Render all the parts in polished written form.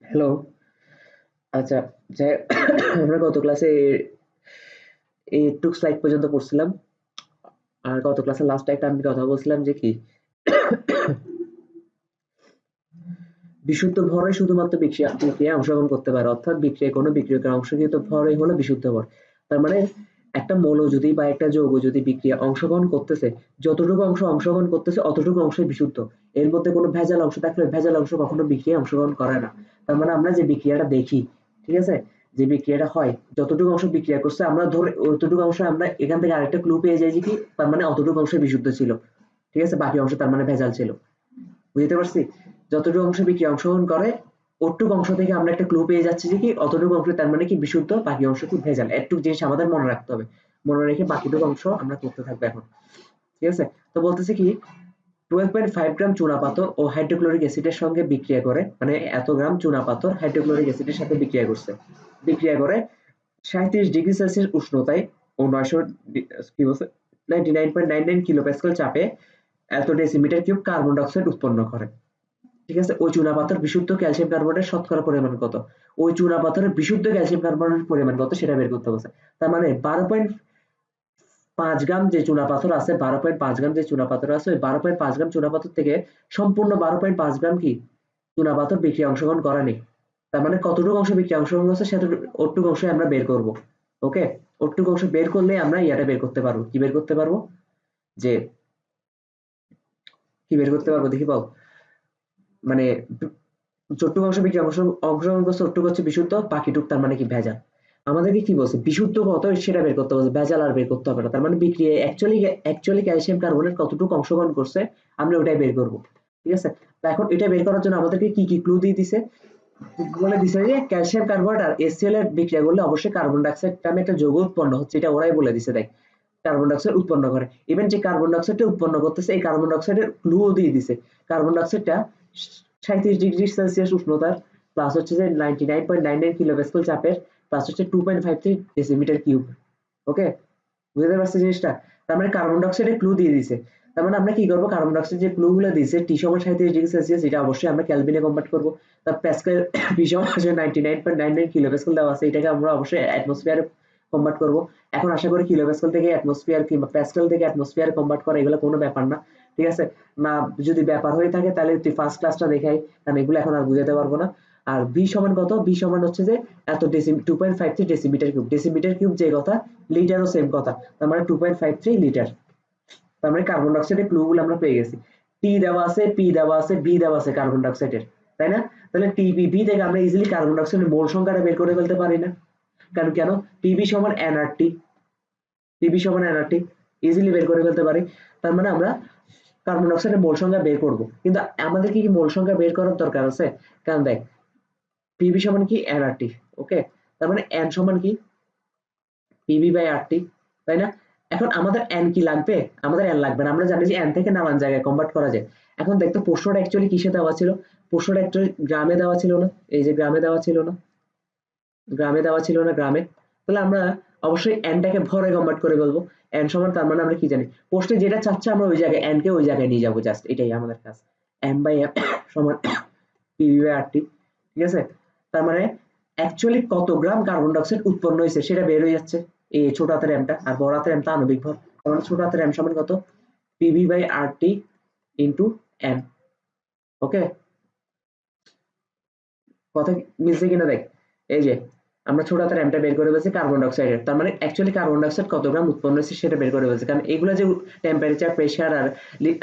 Hello. আচ্ছা, যে আমরা গত ক্লাসে এইটুক স্লাইড পর্যন্ত পড়ছিলাম। আর গত ক্লাসের লাস্টে একটা আমি কথা বলছিলাম যে কি বিশুদ্ধ ভরে শুধুমাত্র বিক্রিয়ায় অংশগ্রহণ করতে পারে। অর্থাৎ বিক্রিয়ায় কোনো বিক্রিয়কের অংশকৃত ভরই হলো বিশুদ্ধ ভর। তার মানে একটা মৌল যদি বা একটা যৌগ যদি বিক্রিয়ায় অংশগ্রহণ করতেছে, যতটুকু অংশ অংশগ্রহণ করতেছে অতটুকু অংশই বিশুদ্ধ। এর মধ্যে কোনো ভেজাল অংশ থাকলে ভেজাল অংশ কখনো বিক্রিয়ায় অংশগ্রহণ করে না। তার মানে আমরা যে বিক্রিয়াটা দেখি, ঠিক আছে? যে বিক্রিয়াটা হয়, যতটুকু অংশ বিক্রিয়া করছে আমরা ধরে অতটুকু অংশ আমরা এখান থেকে আরেকটা ক্লু পেয়ে যাই যে কি তার মানে অতটুকু অংশ বিশুদ্ধ ছিল। ঠিক আছে? বাকি অংশ তার মানে ভেজাল ছিল। বুঝতে পারছি? যতটুকু অংশ বিক্রিয়ায় অংশগ্রহণ করে ওটুকু অংশ থেকে আমরা একটা ক্লু পেয়ে যাচ্ছি যে কি অতটুকু অংশ তার মানে কি বিশুদ্ধ, বাকি অংশ কি ভেজাল। এটুকু জিনিস আমাদের মনে রাখতে হবে। মনে রেখে বাকিটুকু অংশ আমরা করতে থাকবো এখন। ঠিক আছে? তো বলতেছে কি 12.5 গ্রাম চুনাপাথর ও হাইড্রোক্লোরিক অ্যাসিডের সঙ্গে বিক্রিয়া করে, মানে এত গ্রাম চুনাপাথর হাইড্রোক্লোরিক অ্যাসিডের সাথে বিক্রিয়া করছে। বিক্রিয়া করে 37 ডিগ্রি সেলসিয়াস উষ্ণতায় ও 900 কি বলছে 99.99 কিলো প্যাসকেল চাপে এত decimetre cube carbon die oxide উৎপন্ন করে। ঠিক আছে? ওই চুনাপাথর বিশুদ্ধ ক্যালসিয়াম কার্বনেটের শতকরা পরিমাণ কত? ওই চুনাপাথরের বিশুদ্ধ ক্যালসিয়াম কার্বনেটের পরিমাণ কত সেটা বের করতে বলছে। তার মানে 12.5 গ্রাম যে চুনাপাথর আছে, 12.5 গ্রাম যে চুনাপাথর আছে, ওই 12.5 গ্রাম চুনাপাথর থেকে সম্পূর্ণ 12.5 গ্রাম কি চুনাপাথর বিক্রিয়া অংশগ্রহণ করেনি। তার মানে কতটুকু অংশ বিক্রিয়া অংশগ্রহণ করছে সেটা ওটুকু অংশই আমরা বের করব। ওকে? ওটুকু অংশ বের করলে আমরা ইয়াটা বের করতে পারবো। কি বের করতে পারবো? যে কি বের করতে পারবো দেখি পাও? মানে যতটুকু অংশ বিক্রিয়া অংশগ্রহণ করছে ওটুকু হচ্ছে বিশুদ্ধ, বাকিটুক তার মানে কি ভেজাল। আমাদেরকে কি বলছে বিশুদ্ধ কত সেটা বের করতে বলছে, ভেজাল আর বের করতে হবে না। তার মানে বিক্রিয়ায় অ্যাকচুয়ালি ক্যালসিয়াম কার্বনেট কতটুকু অংশগ্রহণ করছে আমরা ওটাই বের করব। ঠিক আছে? তো এখন এটা বের করার জন্য আমাদেরকে কি কি ক্লু দিয়ে দিছে? বলে দিছে যে ক্যালসিয়াম কার্বনেট আর HCl এর বিক্রিয়া করলে অবশ্যই কার্বন ডাই অক্সাইড নামে একটা যৌগ উৎপন্ন হচ্ছে, এটা ওরাই বলে দিছে। দেখ কার্বন ডাই অক্সাইড উৎপন্ন করে। ইভেন যে কার্বন ডাই অক্সাইডটা উৎপন্ন করতেছে এই কার্বন ডাই অক্সাইডের ক্লুও দিয়ে দিছে। কার্বন ডাই অক্সাইডটা 37 ডিগ্রি সেলসিয়াস উষ্ণতার প্লাস হচ্ছে যে 99.99 কিলো প্যাসকেল চাপের প্লাস হচ্ছে 2.53 ডেসিমিটার কিউব। ওকে? বুঝতে পারছি জিনিসটা? তার মানে কার্বন ডাই অক্সাইডের ক্লু দিয়ে দিছে। তার মানে আমরা কি করব, কার্বন ডাই অক্সাইড যে ক্লু গুলো দিয়েছে টি সমান 37 ডিগ্রি সেলসিয়াস এটা অবশ্যই আমরা কেলভিনে কনভার্ট করব। তার প্যাসকেল পি সমান 99.99 কিলো প্যাসকেল দেওয়া আছে, এটাকে আমরা অবশ্যই অ্যাটমসফিয়ারে কনভার্ট করব। এখন আশা করি কিলো প্যাসকেল থেকে অ্যাটমসফিয়ার কিংবা প্যাসকেল থেকে অ্যাটমসফিয়ারে কনভার্ট করা এগুলো কোনো ব্যাপার না। ঠিক আছে? না যদি ব্যাপার হয়ে থাকে তাহলে তুই ফার্স্ট ক্লাসটা দেখাই, কারণ এগুলো এখন আর বুঝাতে পারবো না। আর বি সমান কত? বি সমান হচ্ছে যে এত 2.53 ডেসিমিটার কিউব। ডেসিমিটার কিউব যে কথা, লিটারও সেম কথা। তার মানে 2.53 লিটার। তার মানে কার্বন ডাই অক্সাইডের ক্লু গুলো আমরা পেয়ে গেছি। টি দেওয়া আছে, পি দেওয়া আছে, বি দেওয়া আছে কার্বন ডাই অক্সাইডের, তাই না? তাহলে টিপিবি থেকে আমরা ইজিলি কার্বন ডাই অক্সাইডের মোল সংখ্যাটা বের করে ফেলতে পারি না? কারণ কেন? পিবি সমান এনআরটি, পিবি সমান এনআরটি ইজিলি বের করে ফেলতে পারি। তার মানে আমরা কার্বন ডাই অক্সাইডের মোল সংখ্যা বের করব, কিন্তু আমাদের কি মোল সংখ্যা বের করার দরকার আছে? কারণ দেখ পিবি সমান কি এনআরটি। ওকে? তার মানে এন সমান কি পিবি বাই আরটি, তাই না? এখন আমাদের এন কি লাগবে? আমাদের এন লাগবে না। আমরা জানি যে এন থেকে নানান জায়গায় কনভার্ট করা যায়। এখন দেখতো প্রশ্নটা অ্যাকচুয়ালি কিসে দেওয়া ছিল? প্রশ্নটা অ্যাকচুয়ালি গ্রামে দেওয়া ছিল না? এই যে গ্রামে দেওয়া ছিল না? গ্রামে দেওয়া ছিল না? গ্রামে। তাহলে আমরা অবশ্যই এনটাকে ভরে কনভার্ট করে ফেলবো। এন সমান তার মানে আমরা কি জানি? প্রশ্নে যেটা চাচ্ছে আমরা ওই জায়গায় এন কে ওই জায়গায় নিয়ে যাবো, জাস্ট এটাই আমাদের কাজ। এম বাই এফ সমান পিভি বাই আরটি। ঠিক আছে? তার মানে অ্যাকচুয়ালি কত গ্রাম কার্বন ডাই অক্সাইড উৎপন্ন হয়েছে সেটা বের হয়ে যাচ্ছে এই ছোট হাতের এমটা, আর বড় হাতের এমটা আণবিক ভর। তার মানে ছোট হাতের এম সমান কত? PV by RT into N. Okay? কথা মিলছে কিনা দেখ। এই যে আমরা ছোট হাতের এমটা বের করে ফেলছি কার্বন ডাই অক্সাইডের, তার মানে অ্যাকচুয়ালি কার্বন ডাই অক্সাইড কত গ্রাম উৎপন্ন হয়েছে সেটা বের করে ফেলছি। কারণ এগুলো যে টেম্পারেচার, প্রেশার আর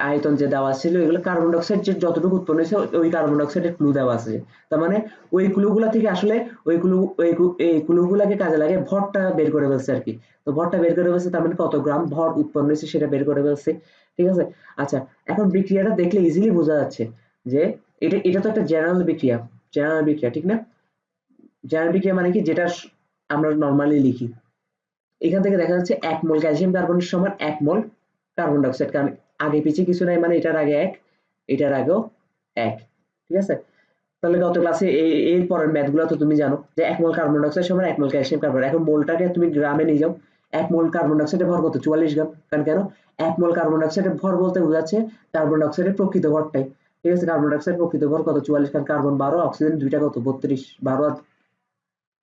আয়তন যে দেওয়া ছিল এগুলো কার্বন ডাই অক্সাইড যে যতটুকু উৎপন্ন হয়েছে ওই কার্বন ডাই অক্সাইডের ক্লু দেওয়া আছে। তার মানে ওই ক্লুগুলা থেকে আসলে এই ক্লুগুলাকে কাজে লাগে ভরটা বের করে ফেলছে আর কি। তো ভরটা বের করে ফেলছে, তার মানে কত গ্রাম ভর উৎপন্ন হয়েছে সেটা বের করে ফেলছে। ঠিক আছে? আচ্ছা, এখন বিক্রিয়াটা দেখলে ইজিলি বোঝা যাচ্ছে যে এটা এটা তো একটা জেনারেল বিক্রিয়া। জেনারেল বিক্রিয়া, ঠিক না? জেনারেল বিক্রিয়া মানে কি, যেটা আমরা নরমালি লিখি। এখান থেকে দেখা যাচ্ছে 1 মোল ক্যালসিয়াম কার্বনের সমান 1 মোল কার্বন ডাই অক্সাইড। কারণ আগে পিছে কিছু নাই, মানে এটার আগে 1, এটার আগেও 1। ঠিক আছে? তাহলে গত ক্লাসে এর পরের ম্যাথ গুলো তো তুমি জানো যে 1 মোল কার্বন ডাই অক্সাইড সমান 1 মোল ক্যালসিয়াম কার্বন। এখন মোলটাকে তুমি গ্রামে নিয়ে যাও। 1 মোল কার্বন ডাই অক্সাইডের ভর কত? 44 গ্রাম। কারণ কেন? 1 মোল কার্বন ডাই অক্সাইডের ভর বলতে বোঝাচ্ছে কার্বন ডাই অক্সাইডের প্রকৃত ভরটাই। ঠিক আছে। কার্বন ডাইঅক্সাইড প্রকৃত ভর কত 44 গ্রাম, কার্বন 12, অক্সিজেন দুইটা কত 32, 12 আর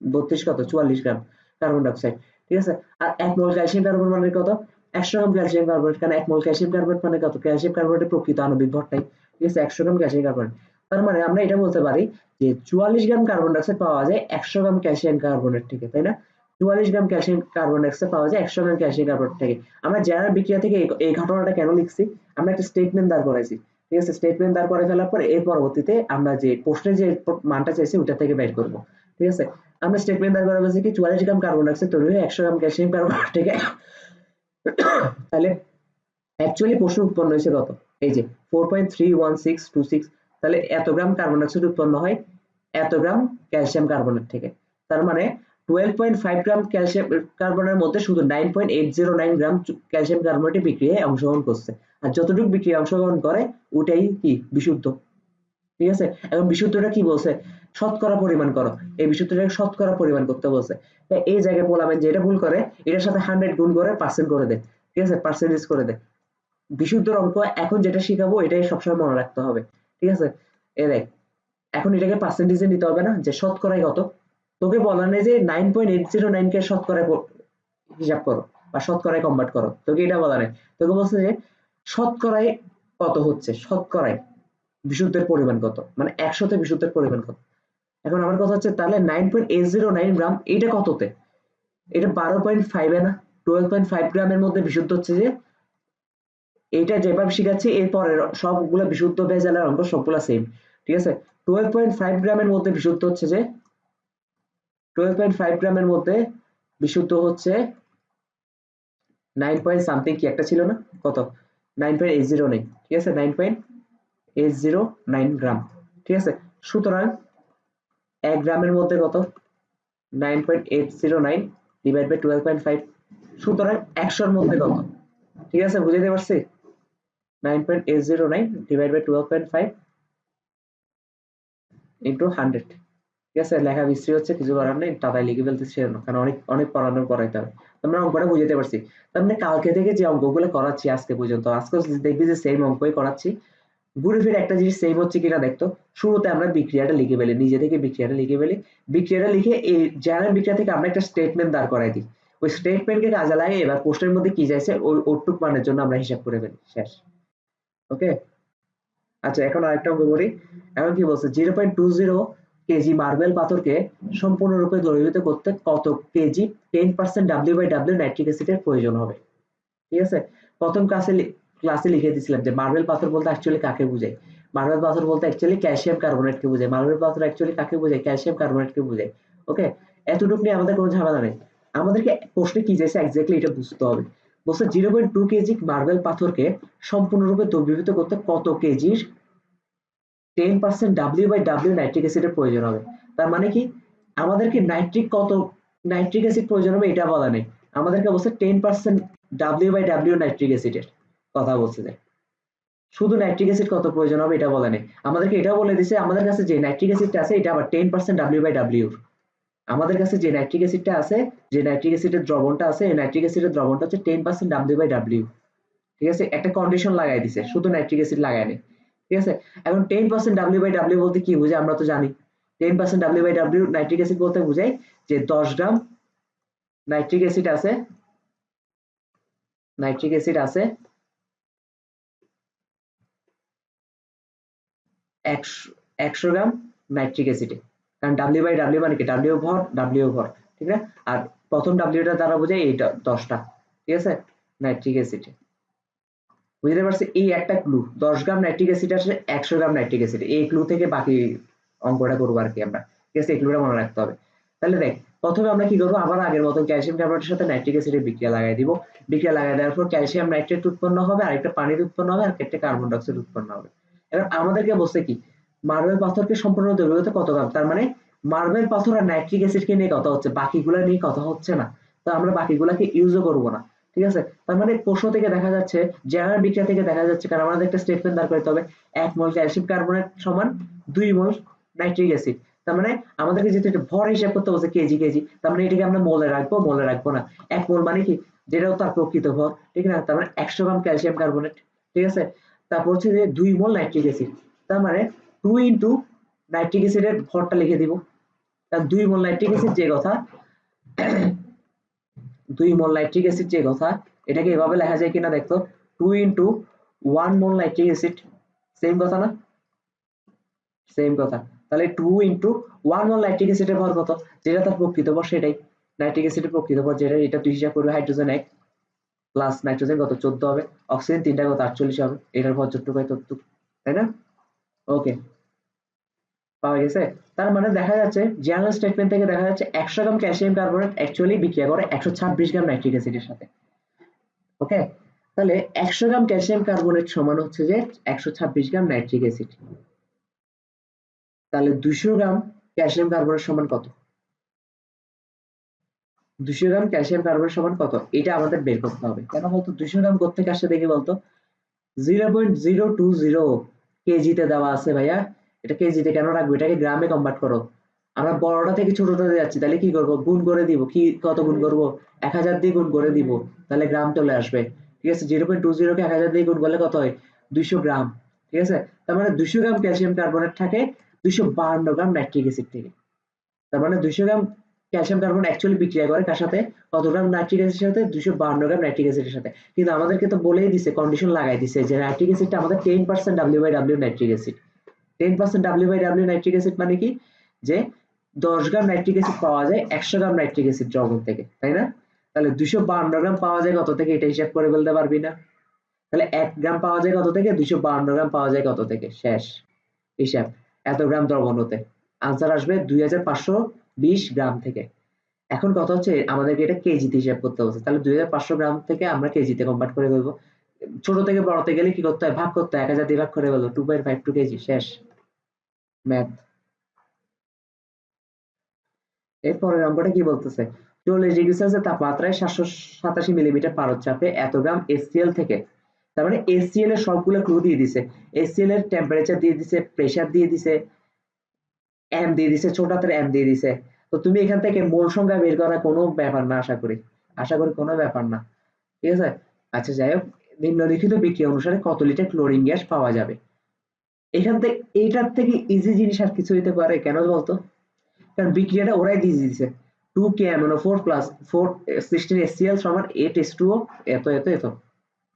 32 কত 44 গ্রাম কার্বন ডাইঅক্সাইড। ঠিক আছে। আর 1 মোল ক্যালসিয়াম কার্বনেট মানে কত 100 গ্রাম ক্যালসিয়াম কার্বনেট, কারণ 1 মোল ক্যালসিয়াম কার্বনেট মানে কত ক্যালসিয়াম কার্বনেটের প্রকৃত আণবিক ভরটাই। ঠিক আছে, 100 গ্রাম ক্যালসিয়াম কার্বনেট। তার মানে আমরা এটা বলতে পারি যে 44 গ্রাম কার্বন ডাইঅক্সাইড পাওয়া যায় 100 গ্রাম ক্যালসিয়াম কার্বনেট থেকে, তাই না? 44 গ্রাম ক্যালসিয়াম কার্বন ডাইঅক্সাইড পাওয়া যায় 100 গ্রাম ক্যালসিয়াম কার্বনেট থেকে। আমরা জেনারেল বিক্রিয়া থেকে এই ঘটনাটা কেন লিখছি, আমরা একটা স্টেটমেন্ট দাঁড় করাইছি। ঠিক আছে, স্টেটমেন্ট দাঁড় করে ফেলার পর এর পরবর্তীতে আমরা যে প্রশ্নে যে মানটা চাইছি ওটা থেকে বের করব। ঠিক আছে, আমরা স্টেটমেন্ট দাঁড় করা বলছি কি 44 গ্রাম কার্বন ডাইঅক্সাইড তৈরি হয় 100 গ্রাম ক্যালসিয়াম কার্বনেট থেকে। তাহলে অ্যাকচুয়ালি প্রশ্ন উৎপন্ন হয়েছে কত, এই যে 4.31626, তাহলে এত গ্রাম কার্বন ডাইঅক্সাইড উৎপন্ন হয় এত গ্রাম ক্যালসিয়াম কার্বনেট থেকে। তার মানে 12.5 গ্রাম ক্যালসিয়াম কার্বনের মধ্যে শুধু 9.809 গ্রাম ক্যালসিয়াম কার্বনেটে বিক্রিয়ায় অংশগ্রহণ করছে, আর যতটুকু বিক্রিয়ায় অংশগ্রহণ করে ওটাই কি বিশুদ্ধ। ঠিক আছে, এখন বিশুদ্ধটা কি বলছে, শতকরা পরিমাণ করো, এই বিশুদ্ধটাকে শতকরা পরিমাণ করতে বলছে। তাই এই জায়গায় বললাম যেটা ভুল করে এটার সাথে 100 গুণ করে পার্সেন্ট করে দেয়। ঠিক আছে, পার্সেন্টেজ করে দেয়। বিশুদ্ধর অঙ্ক এখন যেটা শিখাবো এটাই সবসময় মনে রাখতে হবে। ঠিক আছে, এ দেখ এখন এটাকে পার্সেন্টেজে নিতে হবে না, যে শতকরায় কত, তোকে বলা নেই যে 9.809 কে শতকরায় হিসাব করো বা শতকরায় কনভার্ট করো, তোকে এটা বলা নেই। তোকে বলছে যে শতকরায় কত হচ্ছে, শতকরায় বিশুদ্ধের পরিমাণ কত, মানে 100তে বিশুদ্ধের পরিমাণ কত। এখন আমার কথা হচ্ছে তাহলে 9.809 গ্রাম এটা কততে, এটা 12.5 এ না 12.5 গ্রামের মধ্যে বিশুদ্ধ হচ্ছে যে, এইটা যেভাবে শিখাচ্ছি এরপরের সবগুলো বিশুদ্ধ ভেজালের অঙ্ক সবগুলো সেম। ঠিক আছে, 12.5 গ্রামের মধ্যে বিশুদ্ধ হচ্ছে যে 12.5 গ্রামের মধ্যে বিশুদ্ধ হচ্ছে 9 পয়েন্ট সামথিং কি একটা ছিল না, কত 9.809। ঠিক আছে, 9.809 গ্রাম। ঠিক আছে, সুতরাং 1 গ্রামের মধ্যে কত 9.809 ডিভাইড বাই 12.5, সুতরাং 100-র মধ্যে কত। ঠিক আছে, বুঝাতে পারছি, 9.809 ডিভাইড বাই 12.5 ইন্টু 100। ঠিক আছে, লেখা বিশ্রী হচ্ছে, কিছু করার নেই, টাকায় লিখে ফেলতেছি সেজন্য, কারণ অনেক অনেক পড়ানো করাইতে হবে। তোমরা অঙ্কটা বুঝাতে পারছি। তার মানে কালকে থেকে যে অঙ্কগুলো করাচ্ছি আজকে পর্যন্ত, আজকে দেখবি যে সেম অঙ্কই করাচ্ছি। ঘুরে ফিরে একটা জিনিস সেম হচ্ছে কিনা দেখতো। শুরুতে আমরা বিক্রিয়াটা লিখে ফেলি, নিজে থেকে বিক্রিয়াটা লিখে ফেলি। বিক্রিয়াটা লিখে এই জেনারেল বিক্রিয়া থেকে আমরা একটা স্টেটমেন্ট দাঁড় করাই দিই। ওই স্টেটমেন্টকে কাজে লাগিয়ে এবার প্রশ্নের মধ্যে কি চাইছে ওই ওটুক মানের জন্য আমরা হিসাব করে ফেলি, শেষ। ওকে, আচ্ছা এখন আরেকটা অঙ্ক করি। এখন কি বলছে 0.20 কেজি মার্বেল পাথরকে সম্পূর্ণরূপে দ্রবীভূত করতে কত কেজি 10% W/W নাইট্রিক অ্যাসিডের প্রয়োজন হবে। ঠিক আছে, প্রথম ক্লাসে লিখে দিয়েছিলাম যে মার্বেল পাথর বলতে অ্যাকচুয়ালি কাকে বোঝায়। মার্বেল পাথর বলতে অ্যাকচুয়ালি ক্যালসিয়াম কার্বনেটকে বোঝায়। মার্বেল পাথর অ্যাকচুয়ালি কাকে বোঝায়, ক্যালসিয়াম কার্বনেটকে বোঝায়। ওকে, এতটুকু নিয়ে আমাদের কোনো ঝামেলা নেই। আমাদেরকে প্রশ্নে কি চাইছে এক্স্যাক্টলি এটা বুঝতে হবে। বলছে 0.2 কেজি মার্বেল পাথরকে সম্পূর্ণরূপে দ্রবীভূত করতে কত কেজির 10% W/W নাইট্রিক অ্যাসিডের প্রয়োজন হবে। তার মানে কি আমাদেরকে কত নাইট্রিক অ্যাসিড প্রয়োজন হবে এটা বলা নেই, আমাদেরকে বলছে 10% W/W নাইট্রিক অ্যাসিডের কথা বলছে। যে শুধু নাইট্রিক অ্যাসিড কত প্রয়োজন হবে এটা বলা নেই, আমাদেরকে এটাও বলে দিছে আমাদের কাছে যে নাইট্রিক অ্যাসিডটা আছে এটা আবার 10% W/W। আমাদের কাছে যে নাইট্রিক অ্যাসিডটা আছে, যে নাইট্রিক অ্যাসিডের দ্রবণটা আছে, এই নাইট্রিক অ্যাসিডের দ্রবণটা হচ্ছে 10% W/W। ঠিক আছে, একটা কন্ডিশন লাগাই দিছে, শুধু নাইট্রিক অ্যাসিড লাগায় নেই। ঠিক আছে, এখন 10% W/W বলতে কি বোঝায় আমরা তো জানি। 10% W/W নাইট্রিক অ্যাসিড বলতে বোঝায় যে 10 গ্রাম নাইট্রিক অ্যাসিড আছে, নাইট্রিক অ্যাসিড আছে 100 গ্রাম নাইট্রিক অ্যাসিডে। কারণ W/W মানে কি W ভর W ভর, ঠিক না? আর প্রথম W-টা দ্বারা বোঝায় এইটা 10টা। ঠিক আছে, নাইট্রিক অ্যাসিডে বুঝতে পারছি। এই একটা ক্লু, 10 গ্রাম নাইট্রিক অ্যাসিড আসলে 100 গ্রাম নাইট্রিক অ্যাসিড, এই ক্লু থেকে বাকি অঙ্কটা করবো আর কি আমরা। ঠিক আছে, এই ক্লুটা মনে রাখতে হবে। তাহলে দেখ প্রথমে আমরা কি করবো, আবার আগের মতন ক্যালসিয়াম কার্বনেটের সাথে নাইট্রিক অ্যাসিডের বিক্রিয়া লাগাই দিব। বিক্রিয়া লাগাই দেওয়ার পর ক্যালসিয়াম নাইট্রেট উৎপন্ন হবে, আরেকটা পানির উৎপন্ন হবে, আর একটা কার্বন ডাইঅক্সাইড উৎপন্ন হবে। এবার আমাদেরকে বলছে কি মার্বেল পাথরকে সম্পূর্ণ দ্রবীভূত কত গ্রাম, তার মানে মার্বেল পাথর আর নাইট্রিক অ্যাসিডকে নিয়ে কথা হচ্ছে, বাকিগুলা নিয়ে কথা হচ্ছে না। তো আমরা বাকিগুলাকে ইউজও করবো না। ঠিক আছে, তার মানে প্রশ্ন থেকে দেখা যাচ্ছে, জেনারেল বিক্রিয়া থেকে দেখা যাচ্ছে, কারণ আমাদের একটা স্টেটমেন্ট দাঁড় করতে হবে 1 মোল ক্যালসিয়াম কার্বনেট সমান 2 মোল নাইট্রিক অ্যাসিড। তার মানে আমাদেরকে যেহেতু এটা ভর হিসাব করতে বলছে কেজি কেজি, তার মানে এটাকে আমরা মোলে রাখবো, মোলে রাখবো না। 1 মোল মানে কি যেটাও তার প্রকৃত ভর, ঠিক না? তার মানে 100 গ্রাম ক্যালসিয়াম কার্বনেট। ঠিক আছে, তারপর হচ্ছে যে 2 মোল নাইট্রিক অ্যাসিড, তার মানে 2 ইনটু নাইট্রিক অ্যাসিডের ভরটা লিখে দিব, কারণ 2 মোল নাইট্রিক অ্যাসিড যে কথা 2 মোল নাইট্রিক অ্যাসিড যে কথা, এটাকে এভাবে লেখা যায় কিনা দেখতো, 2 ইনটু 1 মোল নাইট্রিক অ্যাসিড, সেম কথা না, সেম কথা। তাহলে 2 ইনটু 1 মোল নাইট্রিক অ্যাসিডের ভর কত, যেটা তার প্রকৃত ভর সেটাই, নাইট্রিক অ্যাসিডের প্রকৃত ভর যেটা, এটা তুই হিসাব করবে, হাইড্রোজেন 1 প্লাস নাইট্রোজেন কত 14 হবে, অক্সিজেন 3টা কত 48 হবে, এটার ভর যতটুকু হয় ততটুকু, তাই না? ওকে, পাওয়া গেছে। তার মানে দেখা যাচ্ছে জেনারেল স্টেটমেন্ট থেকে দেখা যাচ্ছে 100 গ্রাম ক্যালসিয়াম কার্বনেট অ্যাকচুয়ালি বিক্রিয়া করে 126 গ্রাম নাইট্রিক অ্যাসিডের সাথে। ওকে, তাহলে 100 গ্রাম ক্যালসিয়াম কার্বনেট সমান হচ্ছে যে 126 গ্রাম নাইট্রিক অ্যাসিড। তাহলে 200 গ্রাম ক্যালসিয়াম কার্বনেট সমান কত, 200 গ্রাম ক্যালসিয়াম কার্বনেট সমান কত, এটা আমাদের বের করতে হবে। কেন বলতো 200 গ্রাম কোত্থেকে আসছে দেখি বলতো, 0.020 কেজিতে দেওয়া আছে ভাইয়া, এটা কেজিতে কেন রাখবো, এটাকে গ্রামে কনভার্ট করো। আমরা বড়টা থেকে ছোটটাতে যাচ্ছি, তাহলে কি করব, গুণ করে দিব, কি কত গুণ করব, 1000 দিয়ে গুণ করে দিব, তাহলে গ্রাম চলে আসবে। ঠিক আছে, 0.20 কে 1000 দিয়ে গুণ করলে কত হয়, 200 গ্রাম। ঠিক আছে, তার মানে 200 গ্রাম ক্যালসিয়াম কার্বনেট থাকে 252 গ্রাম নাইট্রিক অ্যাসিড থেকে। তার মানে 200 গ্রাম ক্যালসিয়াম কার্বন অ্যাকচুয়ালি বিক্রিয়া করে কার সাথে, কত গ্রাম নাইট্রিক অ্যাসিডের সাথে, 252 গ্রাম নাইট্রিক অ্যাসিডের সাথে। কিন্তু আমাদেরকে তো বলেই দিছে, কন্ডিশন লাগাই দিছে যে নাইট্রিক অ্যাসিডটা আমাদের 10% W/W nitric acid. 10% W/W nitric acid মানে কি, যে 10 গ্রাম নাইট্রিক অ্যাসিড পাওয়া যায় 100 গ্রাম নাইট্রিক অ্যাসিড দ্রবণ থেকে, তাই না? তাহলে 252 গ্রাম পাওয়া যায় কত থেকে, এটা হিসাব করে বলতে পারবি না? তাহলে 1 গ্রাম পাওয়া যায় কত থেকে, 252 গ্রাম পাওয়া যায় কত থেকে, শেষ হিসাব, এত গ্রাম দ্রবণ হতে। আনসার আসবে 2520 গ্রাম থেকে। এখন কথা হচ্ছে আমাদেরকে এটা কেজিতে হিসাব করতে হচ্ছে, তাহলে 2500 গ্রাম থেকে আমরা কেজিতে কনভার্ট করে ফেলবো। ছোট থেকে বড়তে গেলে কি করতে হয়, ভাগ করতে হয়, 1000 দিয়ে ভাগ করে ফেলবো, 2.52 কেজি, শেষ ম্যাথ। এরপরের অঙ্কটা কি বলতেছে, 40 ডিগ্রি সেলসিয়াস তাপমাত্রায় 787 মিলিমিটার পারদ চাপে এত গ্রাম এসসিএল থেকে, তার মানে এসসিএল এর সবগুলো ক্লু দিয়ে দিছে, এসসিএল এর টেম্পারেচার দিয়ে দিছে, প্রেসার দিয়ে দিছে, এম দিয়ে দিছে, ছোট হাতের এম দিয়ে দিছে। তো তুমি এখান থেকে মোল সংখ্যা বের করা কোনো ব্যাপার না, আশা করি, আশা করি কোনো ব্যাপার না। ঠিক আছে, আচ্ছা যাই হোক, নিম্নলিখিত বিক্রিয়া অনুসারে কত লিটার ক্লোরিন গ্যাস পাওয়া যাবে, এখান থেকে এইটার থেকে ইজি জিনিস আর কিছু হইতে পারে, কেন বলতো, কারণ বিক্রিয়াটা ওরাই দিয়ে দিয়েছে, 2KMnO4 প্লাস 16HCl সমান 8H2O এত এত এত,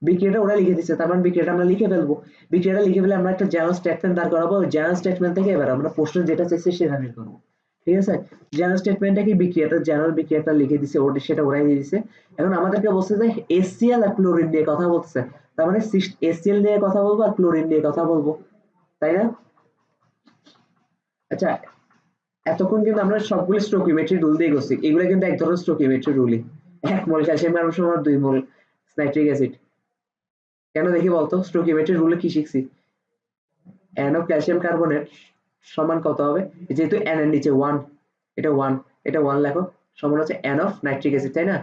বিক্রিয়াটা ওরা লিখে দিচ্ছে, তার মানে বিক্রিয়াটা আমরা লিখে ফেলবো। বিক্রিয়াটা লিখে ফেলে আমরা একটা জেনারেল স্টেটমেন্ট দাঁড় করাবো, ওই জেনারেল স্টেটমেন্ট থেকে এবার আমরা প্রশ্ন যেটা চাইছি সেটা বের করবো। ঠিক আছে, জেনারেল স্টেটমেন্টটা কি, বিক্রিয়াটা জেনারেল বিক্রিয়াটা লিখে দিছে, ওটা সেটা ওরাই দিয়ে দিছে। এখন আমাদেরকে বলছে যে HCl আর ক্লোরিন নিয়ে কথা বলছে, তার মানে HCl নিয়ে কথা বলবো আর ক্লোরিন নিয়ে কথা বলবো, তাই না? আচ্ছা, এতক্ষণ কিন্তু আমরা সবগুলো স্টোকিওমেট্রি রুল দিয়ে করছি, এগুলো কিন্তু এক ধরনের স্টোকিওমেট্রি রুলই, 1 মোল ক্যালসিয়াম কার্বন সমান 2 মোল নাইট্রিক অ্যাসিড। কেন দেখি বলতো, স্টোকিওমেট্রি রুলে কি শিখছি, এন অফ ক্যালসিয়াম কার্বনেট সমান কত হবে, যেহেতু এন এর নিচে 1, এটা 1, এটা 1 লেখো, সমান হচ্ছে এন অফ নাইট্রিক অ্যাসিড, তাই না?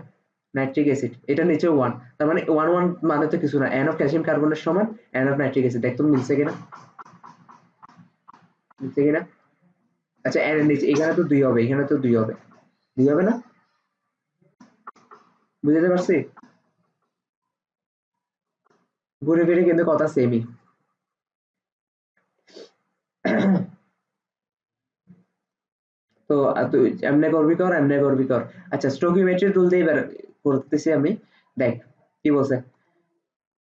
নাইট্রিক অ্যাসিড এটা নিচে 1, তার মানে 1 1 মানে তো কিছু না, এন অফ ক্যালসিয়াম কার্বনেট সমান এন অফ নাইট্রিক অ্যাসিড, দেখতো মিলছে কিনা, মিলছে কিনা? আচ্ছা, এন এর নিচে এখানে তো 2 হবে, এখানে তো 2 হবে, 2 হবে না, বুঝতে পারছি? ঘুরে ফিরে কিন্তু কথা সেমই। তো তুই এমনি করবি কর, এমনি করবি কর। আচ্ছা, স্টোকিওমেট্রি টুল দিয়ে এবার করতেছি আমি, দেখ কি বলছে,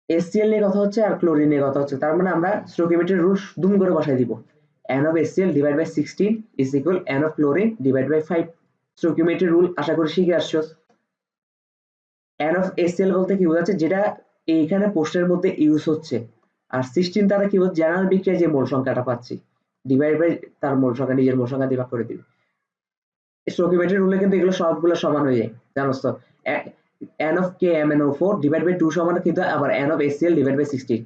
HCl নিয়ে কথা হচ্ছে আর ক্লোরিন নিয়ে কথা হচ্ছে, তার মানে আমরা স্টোকিওমেট্রি রুল দুম করে বসাই দিব, n of HCl divide by 16 is equal n of chlorine divide by 5। Stoichiometry rule আশা করি শিখে আসছো। n of HCl বলতে কি বোঝাচ্ছে, যেটা এইখানে প্রশ্নের মধ্যে ইউজ হচ্ছে, আর 16 দ্বারা কি বলছে, জেনারেল বিক্রিয়ায় যে মোল সংখ্যাটা পাচ্ছি ডিভাইড বাই তার মোল সংখ্যা, নিজের মোল সংখ্যা দিয়ে ভাগ করে দিবি। স্টোকিওমেট্রি রুলে কিন্তু এগুলো সবগুলো সমান হয়ে যায়, জানোস তো, n of KMnO4 divide by 2 সমান কিন্তু আবার n of HCl divide by 16,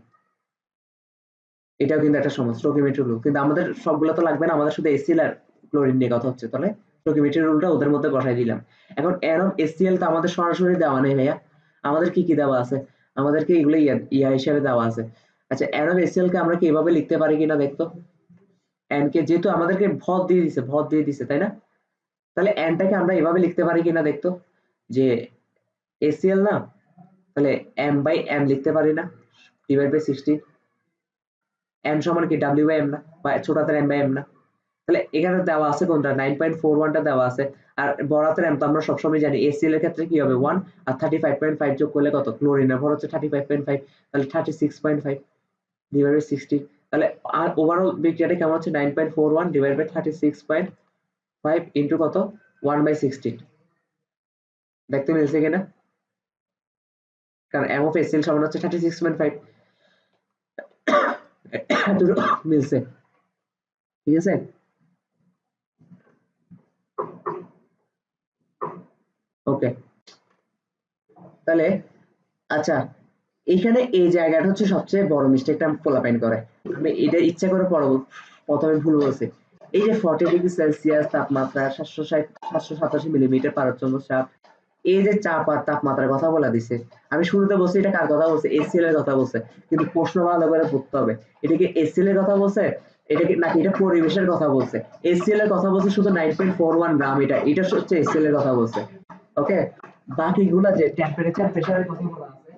এটাও কিন্তু একটা সমস্যা স্টোকিওমেট্রি রুল, কিন্তু আমাদের সবগুলো তো লাগবে না, আমাদের শুধু HCl আর ক্লোরিন নিয়ে কথা হচ্ছে, তাহলে স্টোকিওমেট্রি রুলটা ওদের মধ্যে বসাই দিলাম। এখন n of HCl তো আমাদের সরাসরি দেওয়া নেই ভাইয়া, আমাদের কি কি দেওয়া আছে, আমাদেরকে এগুলো ইয়া হিসেবে দেওয়া আছে। আচ্ছা, n of HCl কে আমরা কি এভাবে লিখতে পারি কিনা দেখতো, n কে যেহেতু আমাদেরকে ভর দিয়ে দিছে, ভর দিয়ে দিছে, তাই না? তাহলে n টাকে আমরা এভাবে লিখতে পারি কিনা দেখতো, যে HCl না, তাহলে m বাই m লিখতে পারি না, ডিভাইড বাই 16, n সমান কি w বাই m না, বা ছোট হাতের m বাই m না? তাহলে এখানে দেওয়া আছে কোনটা 9.41 টা দেওয়া আছে, আর বড় হাতের m তো আমরা সবসময় জানি HCl এর ক্ষেত্রে কি হবে 1, আর 35.5 যোগ করলে কত, ক্লোরিনের ভর হচ্ছে 35.5, তাহলে 36.5 ডিভাইড বাই 60, তাহলে আর ওভারঅল বিক্রিয়াটা কেমন হচ্ছে 9.41 ডিভাইড বাই 36.5 ইনটু কত 1/16, দেখতে মিলছে কিনা? কারণ m of HCl সমান হচ্ছে 36.5, দুটো মিলছে, ঠিক আছে? ওকে, তাহলে আচ্ছা এখানে এই জায়গাটা হচ্ছে সবচেয়ে বড় মিস্টেকটা পোলাপাইন করে, আমি এটা ইচ্ছা করে প্রথমে ভুল বলছি। এই যে 40 ডিগ্রি সেলসিয়াস তাপমাত্রা 787 মিলিমিটার পারদ চাপ, এই যে চাপ আর তাপমাত্রার কথা বলা দিছে, আমি শুরুতে বলছি এটা কার কথা বলছে, HCl এর কথা বলছে, কিন্তু প্রশ্ন ভালো করে পড়তে হবে এটা কি HCl এর কথা বলছে, এটা কি নাকি এটা পরিবেশের কথা বলছে। HCl এর কথা বলছে শুধু 9.41 গ্রাম, এটা হচ্ছে HCl এর কথা বলছে। ওকে, বাকিগুলা যে টেম্পারেচার প্রেসারের কথা বলা আছে,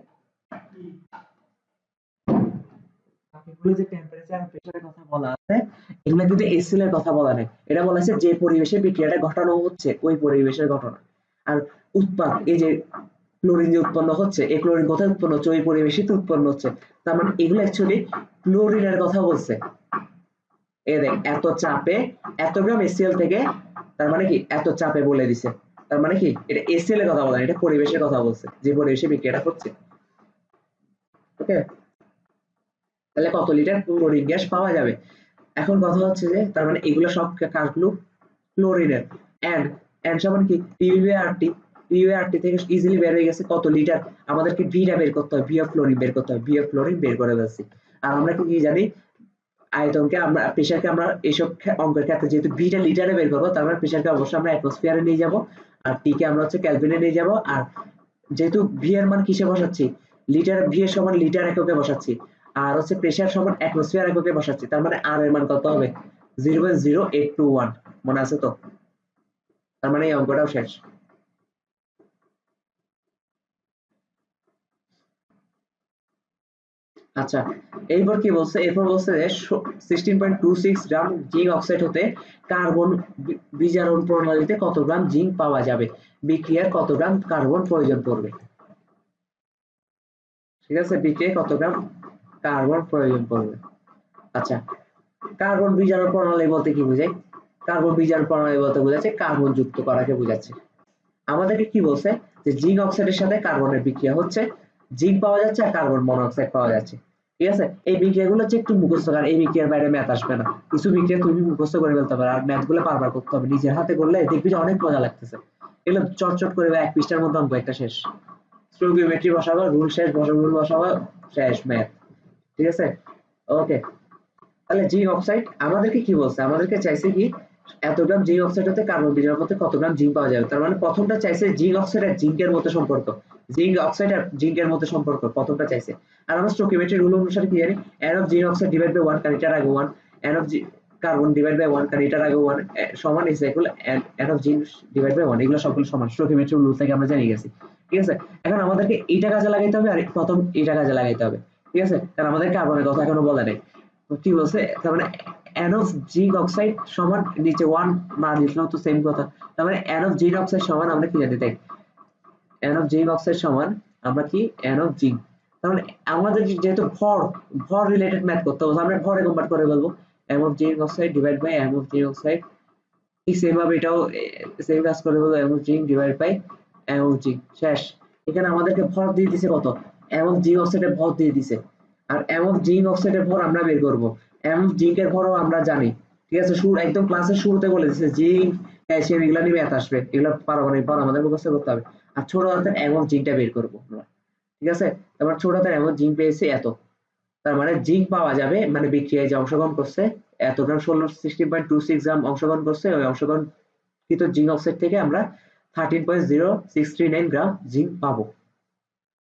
বাকিগুলো যে টেম্পারেচার আর প্রেসারের কথা বলা আছে, এগুলো কিন্তু HCl এর কথা বলা নেই, এটা বলা আছে যে পরিবেশে বিক্রিয়াটা ঘটানো হচ্ছে ওই পরিবেশের ঘটনা। আর উৎপাদ, এই যে ক্লোরিন যে উৎপন্ন হচ্ছে, এই ক্লোরিন কোথায় উৎপন্ন হচ্ছে, ওই পরিবেশে তো উৎপন্ন হচ্ছে, তার মানে এগুলো অ্যাকচুয়ালি ক্লোরিনের কথা বলছে। এই দেখ এত চাপে এত গ্রাম HCl থেকে, তার মানে কি এত চাপে বলে দিছে, তার মানে কি এটা HCl এর কথা বলা না, এটা পরিবেশের কথা বলছে, যে পরিবেশে বিক্রিয়াটা হচ্ছে। ওকে, তাহলে কত লিটার ক্লোরিন গ্যাস পাওয়া যাবে? এখন কথা হচ্ছে যে তার মানে এগুলো সব কারগুলো ক্লোরিনের, এন্ড এন্ড সমান কি PV/RT, PV/RT থেকে ইজিলি বের হয়ে গেছে কত লিটার, আমাদেরকে ভিটা বের করতে হবে, ভি অফ ক্লোরিন বের করতে হবে, ভি অফ ক্লোরিন বের করে ফেলছি। আর আমরা কি জানি আয়তনকে, আমরা প্রেসারকে, আমরা এইসব অঙ্কের ক্ষেত্রে যেহেতু ভিটা লিটারে বের করবো, তার মানে প্রেসারকে অবশ্যই আমরা অ্যাটমসফিয়ারে নিয়ে যাব, আর টি কে আমরা হচ্ছে কেলভিনে নিয়ে যাব, আর যেহেতু ভি এর মান কিসে বসাচ্ছি, লিটার, ভি এর সমান লিটার এককে বসাচ্ছি, আর হচ্ছে প্রেসার সমান অ্যাটমসফিয়ার এককে বসাচ্ছি, তার মানে আর এর মান কত হবে 0.0821, মনে আছে তো? তার মানে এই অঙ্কটাও শেষ। আচ্ছা, এরপর কি বলছে, এরপর বলছে যে 16.26 গ্রাম জিঙ্ক অক্সাইড হতে কার্বন বিজারণ প্রণালীতে কত গ্রাম জিঙ্ক পাওয়া যাবে, বিক্রিয়ার কত গ্রাম কার্বন প্রয়োজন পড়বে? ঠিক আছে, বিক্রিয়ায় কত গ্রাম কার্বন প্রয়োজন পড়বে। আচ্ছা, কার্বন বিজারণ প্রণালী বলতে কি বোঝায়? কার্বন বিজারণ প্রণালী বলতে বোঝাচ্ছে কার্বন যুক্ত করাকে বোঝাচ্ছে। আমাদেরকে কি বলছে, যে জিঙ্ক অক্সাইডের সাথে কার্বনের বিক্রিয়া হচ্ছে, জিঙ্ক পাওয়া যাচ্ছে আর কার্বন মনোক্সাইড পাওয়া যাচ্ছে। ঠিক আছে, এই বিক্রিয়াগুলো হচ্ছে একটু মুখস্থ, কারণ এই বিক্রিয়ার বাইরে ম্যাথ আসবে না, কিছু বিক্রিয়া তুমি মুখস্থ করে ফেলতে পারো, আর ম্যাথ গুলো বারবার করতে হবে, নিজের হাতে করলে দেখবি যে অনেক মজা লাগতেছে, এগুলো চটচট করে এক পৃষ্ঠার মধ্যে অঙ্ক একটা শেষ, স্টোকিওমেট্রি বসাবো, রুল শেষ, রুল বসাবো, শেষ ম্যাথ। ঠিক আছে, ওকে। তাহলে জিঙ্ক অক্সাইড আমাদেরকে কি বলছে, আমাদেরকে চাইছে কি এত গ্রাম জিঙ্ক অক্সাইড হতে কার্বন বিজারণ মধ্যে কত গ্রাম জিঙ্ক পাওয়া যাবে, তার মানে প্রথমটা চাইছে জিঙ্ক অক্সাইড আর জিঙ্কের মধ্যে সম্পর্ক, জিঙ্ক অক্সাইড আর জিঙ্কের মধ্যে সম্পর্ক প্রথমটা চাইছে। আর আমরা স্টোকিওমেট্রি রুল অনুসারে কি জানি, n of zinc oxide divide by 1, কারণ এটার আগে 1, n of carbon divide by 1, কারণ এটার আগে 1 সমান is equal n of zinc divide by 1, এগুলো সবগুলো সমান, স্টোকিওমেট্রি রুল থেকে আমরা জেনে গেছি। ঠিক আছে, এখন আমাদেরকে এইটা কাজে লাগাইতে হবে, আর প্রথম এইটা কাজে লাগাইতে হবে। ঠিক আছে, কারণ আমাদের কার্বনের কথা এখনো বলা নেই, কি বলছে, তার মানে n অফ জিঙ্ক অক্সাইড সমান, নিচে 1 না লিখলেও তো সেম কথা, তার মানে n অফ জিঙ্ক অক্সাইড সমান, আমরা কি জানি দেখ, n অফ জিঙ্ক অক্সাইড সমান আমরা কি n অফ জিঙ্ক, তার মানে আমাদের যেহেতু ভর রিলেটেড ম্যাথ করতে হবে, আমরা ভরে কনভার্ট করে বলবো m of zinc oxide divide by m of zinc oxide, ঠিক সেম ভাবে এটাও সেম কাজ করে বলবো m of zinc divide by m of zinc, শেষ। এখানে আমাদেরকে ভর দিয়ে দিছে কত, m অফ জিঙ্ক অক্সাইডের ভর দিয়ে দিছে, আর m অফ জিঙ্ক অক্সাইডের ভর আমরা বের করব, m অফ জিঙ্কের ভরও আমরা জানি। ঠিক আছে, শুরু একদম ক্লাসের শুরুতে বলে দিছে জিঙ্ক ক্যালসিয়াম এগুলা নিয়ে ম্যাথ আসবে, এগুলো পারমাণবিক ভর আমাদের মুখস্থ করতে হবে, আর ছোট হাতের m অফ জিঙ্কটা বের করব আমরা। ঠিক আছে, তারপর ছোট হাতের m অফ জিঙ্ক পেয়েছি এত, তার মানে জিঙ্ক পাওয়া যাবে, মানে বিক্রিয়ায় যে অংশগ্রহণ করছে এত গ্রাম, 16.26 গ্রাম অংশগ্রহণ করছে, ওই অংশগ্রহণকৃত জিঙ্ক অক্সাইড থেকে আমরা 13.0639 গ্রাম জিঙ্ক পাবো।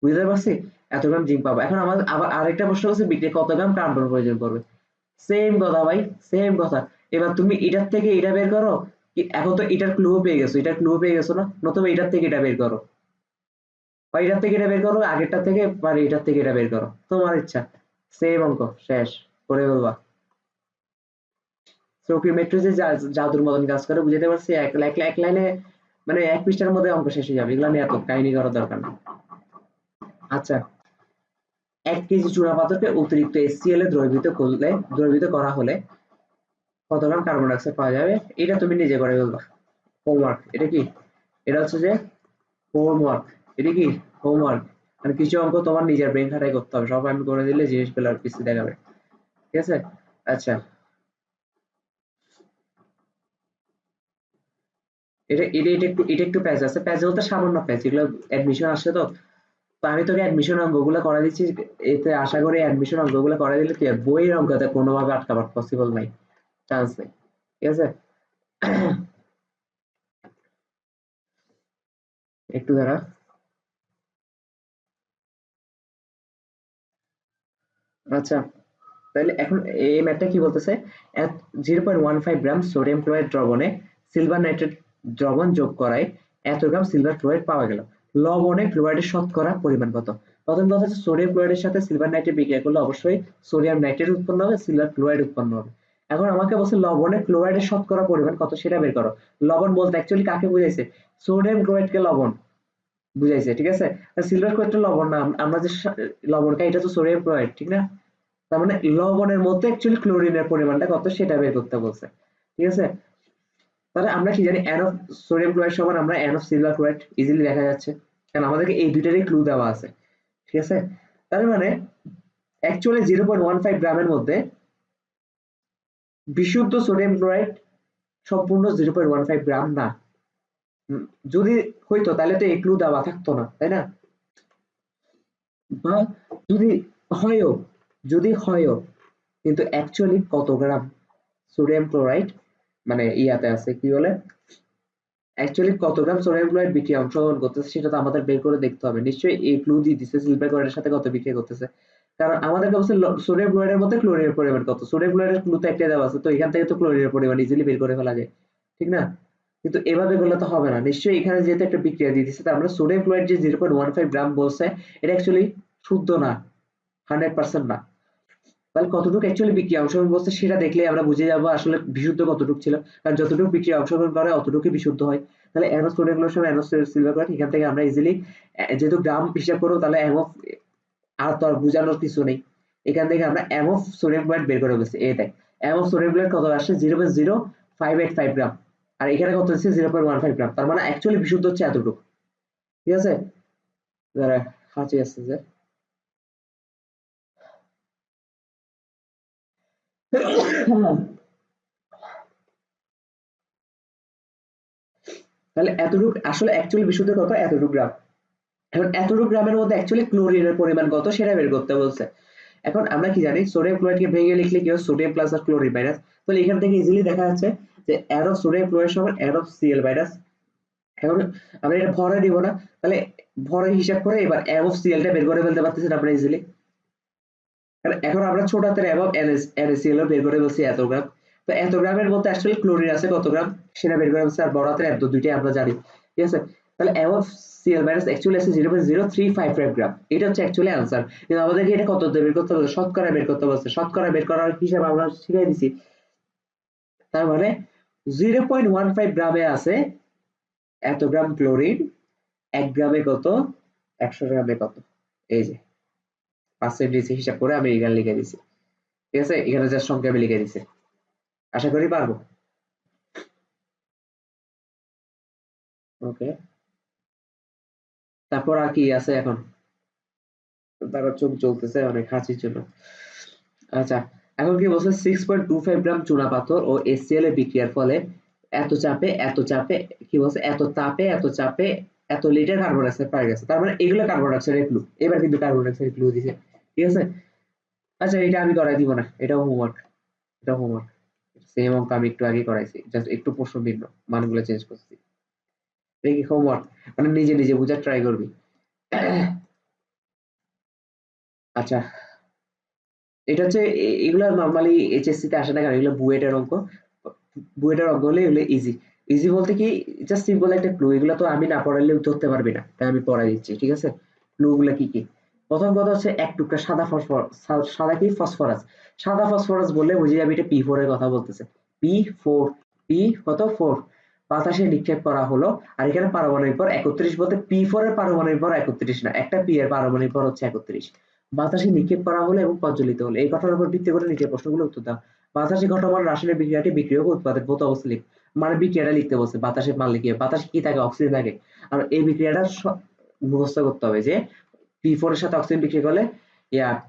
বুঝতে পারছি, এত গ্রাম জিঙ্ক পাবো। এখন আমাদের আবার আরেকটা প্রশ্ন হচ্ছে বিক্রিয়ায় কত গ্রাম কার্বন প্রয়োজন পড়বে, সেম কথা ভাই, সেম কথা। এবার তুমি এটার থেকে এটা বের করো, এখন তো এটার ক্লু পেয়ে গেছো, এটার ক্লু পেয়ে গেছো না, নতুবা এটার থেকে এটা বের করো, বা এটার থেকে এটা বের করো, আগেরটার থেকে, বা এটার থেকে এটা বের করো, তোমার ইচ্ছা, সেম অঙ্ক, শেষ। করে বলবা চৌকির ম্যাট্রিক্সে জাদুর মতন কাজ করে, বুঝাতে পারছি? এক লাইনে মানে এক পৃষ্ঠার মধ্যে অঙ্ক শেষ হয়ে যাবে, এগুলো নিয়ে এত কাহিনী করার দরকার নেই। আচ্ছা, 1 কেজি চুনাপাথরকে অতিরিক্ত HCl এ দ্রবীভূত করা হলে কত গ্রাম কার্বন ডাই অক্সাইড পাওয়া যাবে? এটা তুমি নিজে করে বলবা। হোমওয়ার্ক। এটা কি? এটা হচ্ছে যে হোমওয়ার্ক। এটা কি? হোমওয়ার্ক। মানে কিছু অঙ্ক তোমার নিজের ব্রেন খাটাই করতে হবে, সব আমি করে দিলে জিনিসগুলো আর পিছিয়ে দেখাবে। ঠিক আছে? আচ্ছা, এটা একটু প্যাচ আছে, প্যাচ বলতে সামান্য প্যাচ, এগুলো অ্যাডমিশন আসছে তো। তো আমি তোকে অ্যাডমিশন অঙ্কগুলো করা দিচ্ছি, এতে আশা করি অ্যাডমিশন অঙ্কগুলো করা দিলে তুই বইয়ের অঙ্কতে কোনোভাবে আটকাবার পসিবল নাই, চান্স নেই। ঠিক আছে? একটু দাঁড়া। আচ্ছা, তাহলে এখন এই ম্যাথটা কি বলতেছে? 0.15 গ্রাম সোডিয়াম ক্লোরাইড দ্রবণে সিলভার নাইট্রেট দ্রবণ যোগ করায় এত গ্রাম সিলভার ক্লোরাইড পাওয়া গেল। লবণে ক্লোরাইডের শতকরা পরিমাণ কত? প্রথম কথা হচ্ছে সোডিয়াম ক্লোরাইডের সাথে সিলভার নাইট্রেট বিক্রিয়া করলে অবশ্যই সোডিয়াম নাইট্রেট উৎপন্ন হবে, সিলভার ক্লোরাইড উৎপন্ন হবে। এখন আমাকে বলছে লবণে ক্লোরাইডের শতকরা পরিমাণ কত সেটা বের করো। লবণ বলতে অ্যাকচুয়ালি কাকে বুঝাইছে? সোডিয়াম ক্লোরাইডকে লবণ বুঝাইছে। ঠিক আছে? সিলভার ক্লোরাইডটা লবণ না, আমরা যে লবণ খাই এটা তো সোডিয়াম ক্লোরাইড, ঠিক না? তার মানে লবণের মধ্যে অ্যাকচুয়ালি ক্লোরিনের পরিমাণটা কত সেটা বের করতে বলছে। ঠিক আছে? তাহলে আমরা কি জানি n অফ সোডিয়াম ক্লোরাইড সমান আমরা n of silver chloride, easily দেখা যাচ্ছে, কারণ আমাদেরকে এই দুইটারই ক্লু দেওয়া আছে। ঠিক আছে? তার মানে অ্যাকচুয়ালি 0.15 গ্রামের মধ্যে বিশুদ্ধ সোডিয়াম ক্লোরাইড সম্পূর্ণ 0.15 গ্রাম না। যদি হইতো তাহলে তো এই ক্লু দেওয়া থাকতো না, তাই না? বা যদি হয়ও, যদি হয়ও, কিন্তু অ্যাকচুয়ালি কত গ্রাম সোডিয়াম ক্লোরাইড মানে ইয়াতে আছে কি বলে, অ্যাকচুয়ালি কত গ্রাম সোডিয়াম ক্লোরাইড বিক্রিয়া অংশগ্রহণ করতেছে সেটা তো আমাদের বের করে দেখতে হবে। নিশ্চয়ই এই ক্লু দিয়ে দিচ্ছে সিলভার ক্লোরাইডের সাথে কত বিক্রিয়া করতেছে, কারণ আমাদের কাছে সোডিয়াম ক্লোরাইডের মধ্যে ক্লোরিনের পরিমাণ কত, সোডিয়াম ক্লোরাইডের ক্লু তো একটা দেওয়া আছে, তো এখান থেকে তো ক্লোরিনের পরিমাণ ইজিলি বের করে ফেলা যায়, ঠিক না? কিন্তু এভাবে করলে তো হবে না, নিশ্চয়ই এখানে যেহেতু একটা বিক্রিয়া দিয়ে দিচ্ছে, তার মানে সোডিয়াম ক্লোরাইড যে 0.15 গ্রাম বলছে এটা অ্যাকচুয়ালি শুদ্ধ না, 100% না। তাহলে কতটুকু অ্যাকচুয়ালি বিক্রিয়া অংশগ্রহণ করছে সেটা দেখলে আমরা বুঝে যাবো আসলে বিশুদ্ধ কতটুকু ছিল, কারণ যতটুকু বিক্রিয়া অংশগ্রহণ করে অতটুকুই বিশুদ্ধ হয়। তাহলে অ্যানোস সোডিয়াম সমান অ্যানোস সিলভার ক্লোরাইড, এখান থেকে আমরা ইজিলি যেহেতু গ্রাম হিসাব করবো তাহলে অ্যামোফ আর তো আর বোঝানোর কিছু নেই, এখান থেকে আমরা অ্যামোফ সোডিয়াম ক্লোরাইড বের করে ফেলছি। এই দেখ অ্যামোফ সোডিয়াম ক্লোরাইড কত আসছে 0.0585 গ্রাম, আর এখানে কত হচ্ছে 0.15 গ্রাম, তার মানে অ্যাকচুয়ালি বিশুদ্ধ হচ্ছে এতটুকু। ঠিক আছে? যারা হাঁচি আসছে যে তাহলে এতটুকু আসলে অ্যাকচুয়ালি বিশুদ্ধ কত, এতটুকু গ্রাম। এখন এতটুকু গ্রামের মধ্যে অ্যাকচুয়ালি ক্লোরিনের পরিমাণ কত সেটা বের করতে বলছে। এখন আমরা কি জানি সোডিয়াম ক্লোরাইডকে ভেঙে লিখলে কি হয়, সোডিয়াম প্লাস আর ক্লোরিন মাইনাস। তাহলে এখান থেকে ইজিলি দেখা যাচ্ছে যে n অফ সোডিয়াম ক্লোরাইড সমান n অফ Cl মাইনাস। এখন আমরা এটা ভরে দিব না, তাহলে ভরে হিসাব করে এবার m অফ Cl টা বের করে ফেলতে পারতেছি আমরা ইজিলি। এখন আমরা ছোট হাতের m অফ NaCl বের করে বলছি এত গ্রাম। তো এত গ্রামের মধ্যে আসলে ক্লোরিন আছে কত গ্রাম সেটা বের করে বলছি, আর বড় হাতের এত দুইটাই আমরা জানি। ঠিক আছে? তাহলে m of Cl minus actually আছে 0.0355 গ্রাম, এটা হচ্ছে অ্যাকচুয়ালি আনসার। কিন্তু আমাদেরকে এটা কত বের করতে বলছে, শতকরা বের করতে বলছে, শতকরা বের করার হিসাব আমরা শিখাই দিছি। তার মানে 0.15 গ্রামে আছে এত গ্রাম ক্লোরিন, 1 গ্রামে কত, 100 গ্রামে কত, এই যে পার্সেন্টেজ হিসাব করে আমি এখানে লিখে দিছি। ঠিক আছে? এখানে জাস্ট সংখ্যা আমি লিখে দিছি, আশা করি পারবো। ওকে, তারপর আর কি আছে এখন? তারা চোখ জ্বলতেছে অনেক হাঁচির জন্য। আচ্ছা, এখন কি বলছে 6.25 গ্রাম চুনা পাথর ও HCl এর বিক্রিয়ার ফলে এত চাপে কি বলছে, এত চাপে এত লিটার কার্বন ডাইঅক্সাইড পাওয়া গেছে। তার মানে এগুলো কার্বন ডাইঅক্সাইডের ক্লু, এবার কিন্তু কার্বন ডাইঅক্সাইডের ক্লু দিছে। ঠিক আছে? আচ্ছা, এটা আমি করাই দিব না, এটাও হোমওয়ার্ক, এটাও হোমওয়ার্ক। সেম অঙ্ক আমি একটু আগে করাইছি, জাস্ট একটু প্রশ্ন ভিন্ন, মানগুলো চেঞ্জ করছি। এটা কি হোমওয়ার্ক? মানে নিজে নিজে বুঝার ট্রাই করবি। আচ্ছা, এটা হচ্ছে এগুলো নরমালি এইচএসসি তে আসে না, কারণ এগুলো বুয়েটের অঙ্ক। বুয়েটের অঙ্ক হলে এগুলো ইজি। ইজি বলতে কি, জাস্ট সিম্পল একটা ক্লু, এগুলো তো আমি না পড়াইলে ধরতে পারবি না, তাই আমি পড়াই দিচ্ছি। ঠিক আছে? ক্লু গুলো কি কি? প্রথম কথা হচ্ছে এক টুকরা সাদা ফসফরাস, সাদা কি ফসফরাস, সাদা ফসফরাস বললে বুঝে যাবে এটা P4 এর কথা বলতেছে। P4, P কত 4 বাতাসে নিক্ষেপ করা হলো। আর এখানে পারমাণবিক ভর 31 বলতে P4 এর পারমাণবিক ভর 31 না, একটা P এর পারমাণবিক ভর হচ্ছে 31। বাতাসে নিক্ষেপ করা হলো এবং প্রজ্বলিত হলো। এই ঘটনার উপর ভিত্তি করে নিচের প্রশ্নগুলো উত্তর দাও। বাতাসে ঘটমান রাসায়নিক বিক্রিয়াটি বিক্রিয়ক উৎপাদের ভৌত অবস্থা লিখ, মানে বিক্রিয়াটা লিখতে বলছে। বাতাসে মারলে কি হয়, বাতাসে কি থাকে, অক্সিজেন থাকে। আর এই বিক্রিয়াটা মুখস্থ করতে হবে যে P4 এর সাথে অক্সিজেন বিক্রিয়া করলে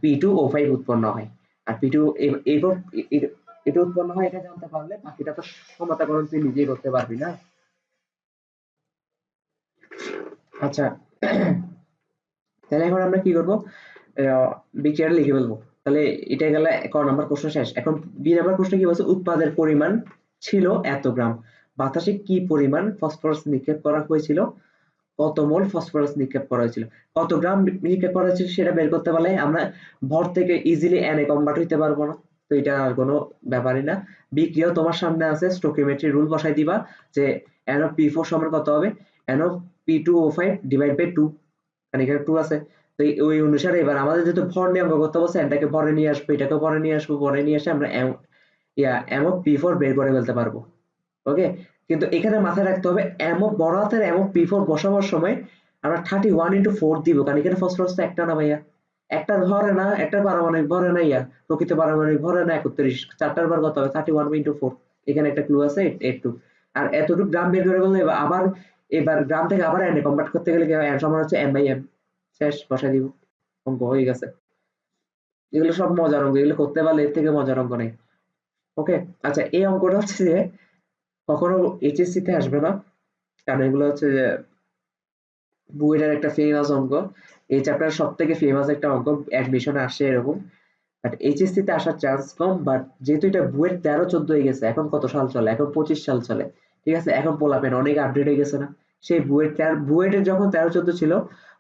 P2O5 উৎপন্ন হয়। আর P2 এটা উৎপন্ন হয়, এটা জানতে পারলে বাকিটা তো সমতাকরণ তুই নিজেই করতে পারবি না। আচ্ছা, তাহলে এখন আমরা কি করবো, বিক্রিয়াটা লিখে ফেলবো। তাহলে এটা গেলে ক নাম্বার প্রশ্ন শেষ। এখন বি নাম্বার প্রশ্ন কি বলছে, উৎপাদের পরিমাণ ছিল এত গ্রাম, বাতাসে কি পরিমাণ ফসফরাস নিক্ষেপ করা হয়েছিল, কত মোল ফসফরাস নিক্ষেপ করা হয়েছিল, কত গ্রাম নিক্ষেপ করা হয়েছিল সেটা বের করতে পারলে আমরা ভর থেকে ইজিলি এনে কনভার্ট হইতে পারবো না। তো এটা আর কোনো ব্যাপারই না। বিক্রিয়া তোমার সামনে আছে, স্টোকিওমেট্রি রুল বসাই দিবা যে NO P4 সমান কত হবে, NO P2O5 ডিভাইড বাই 2, কারণ এখানে 2 আছে। তো ওই অনুসারে এবার আমাদের যেহেতু ভর নিয়ে অঙ্ক করতে বলছে, এটাকে ভরে নিয়ে আসবো, এটাকে ভরে নিয়ে আসবো, ভরে নিয়ে এসে আমরা NO P4 বের করে ফেলতে পারবো। ওকে, কিন্তু এখানে মাথায় রাখতে হবে বড় হাতের P4 বসাবার সময় আমরা 31 × 4 দিব, কারণ এখানে ফসফরাস তো একটা না ভাইয়া, একটা ভরে না, একটা পারমাণবিক ভরে না, প্রকৃত পারমাণবিক ভরে না 31, চারটার বার কত হবে 31 × 4। এখানে একটা ক্লু আছে, একটু। আর এতটুকু গ্রাম বের করে বললে আবার এবার গ্রাম থেকে আবার এনে কনভার্ট করতে গেলে সমান হচ্ছে M/M, শেষ, বসাই দিব, অঙ্ক হয়ে গেছে। এগুলো সব মজার অঙ্ক, এগুলো করতে পারলে এর থেকে মজার অঙ্ক নেই। ওকে, আচ্ছা, এই অঙ্কটা হচ্ছে যে কখনো HSC তে আসবে না, কারণ এগুলো হচ্ছে যে বুয়েটের একটা ফেমাস অঙ্ক। এই চ্যাপ্টার সব থেকে ফেমাস একটা অঙ্ক, অ্যাডমিশনে আসে এরকম। বাট এইচএসসি তে আসার চান্স কম। বাট যেহেতু এটা বুয়েট 13-14 হয়ে গেছে, এখন কত সাল চলে, এখন 25 সাল চলে, ঠিক আছে, এখন পোলাপেন অনেক আপডেট হয়ে গেছে না। সেই বুয়েটের যখন 13-14 ছিল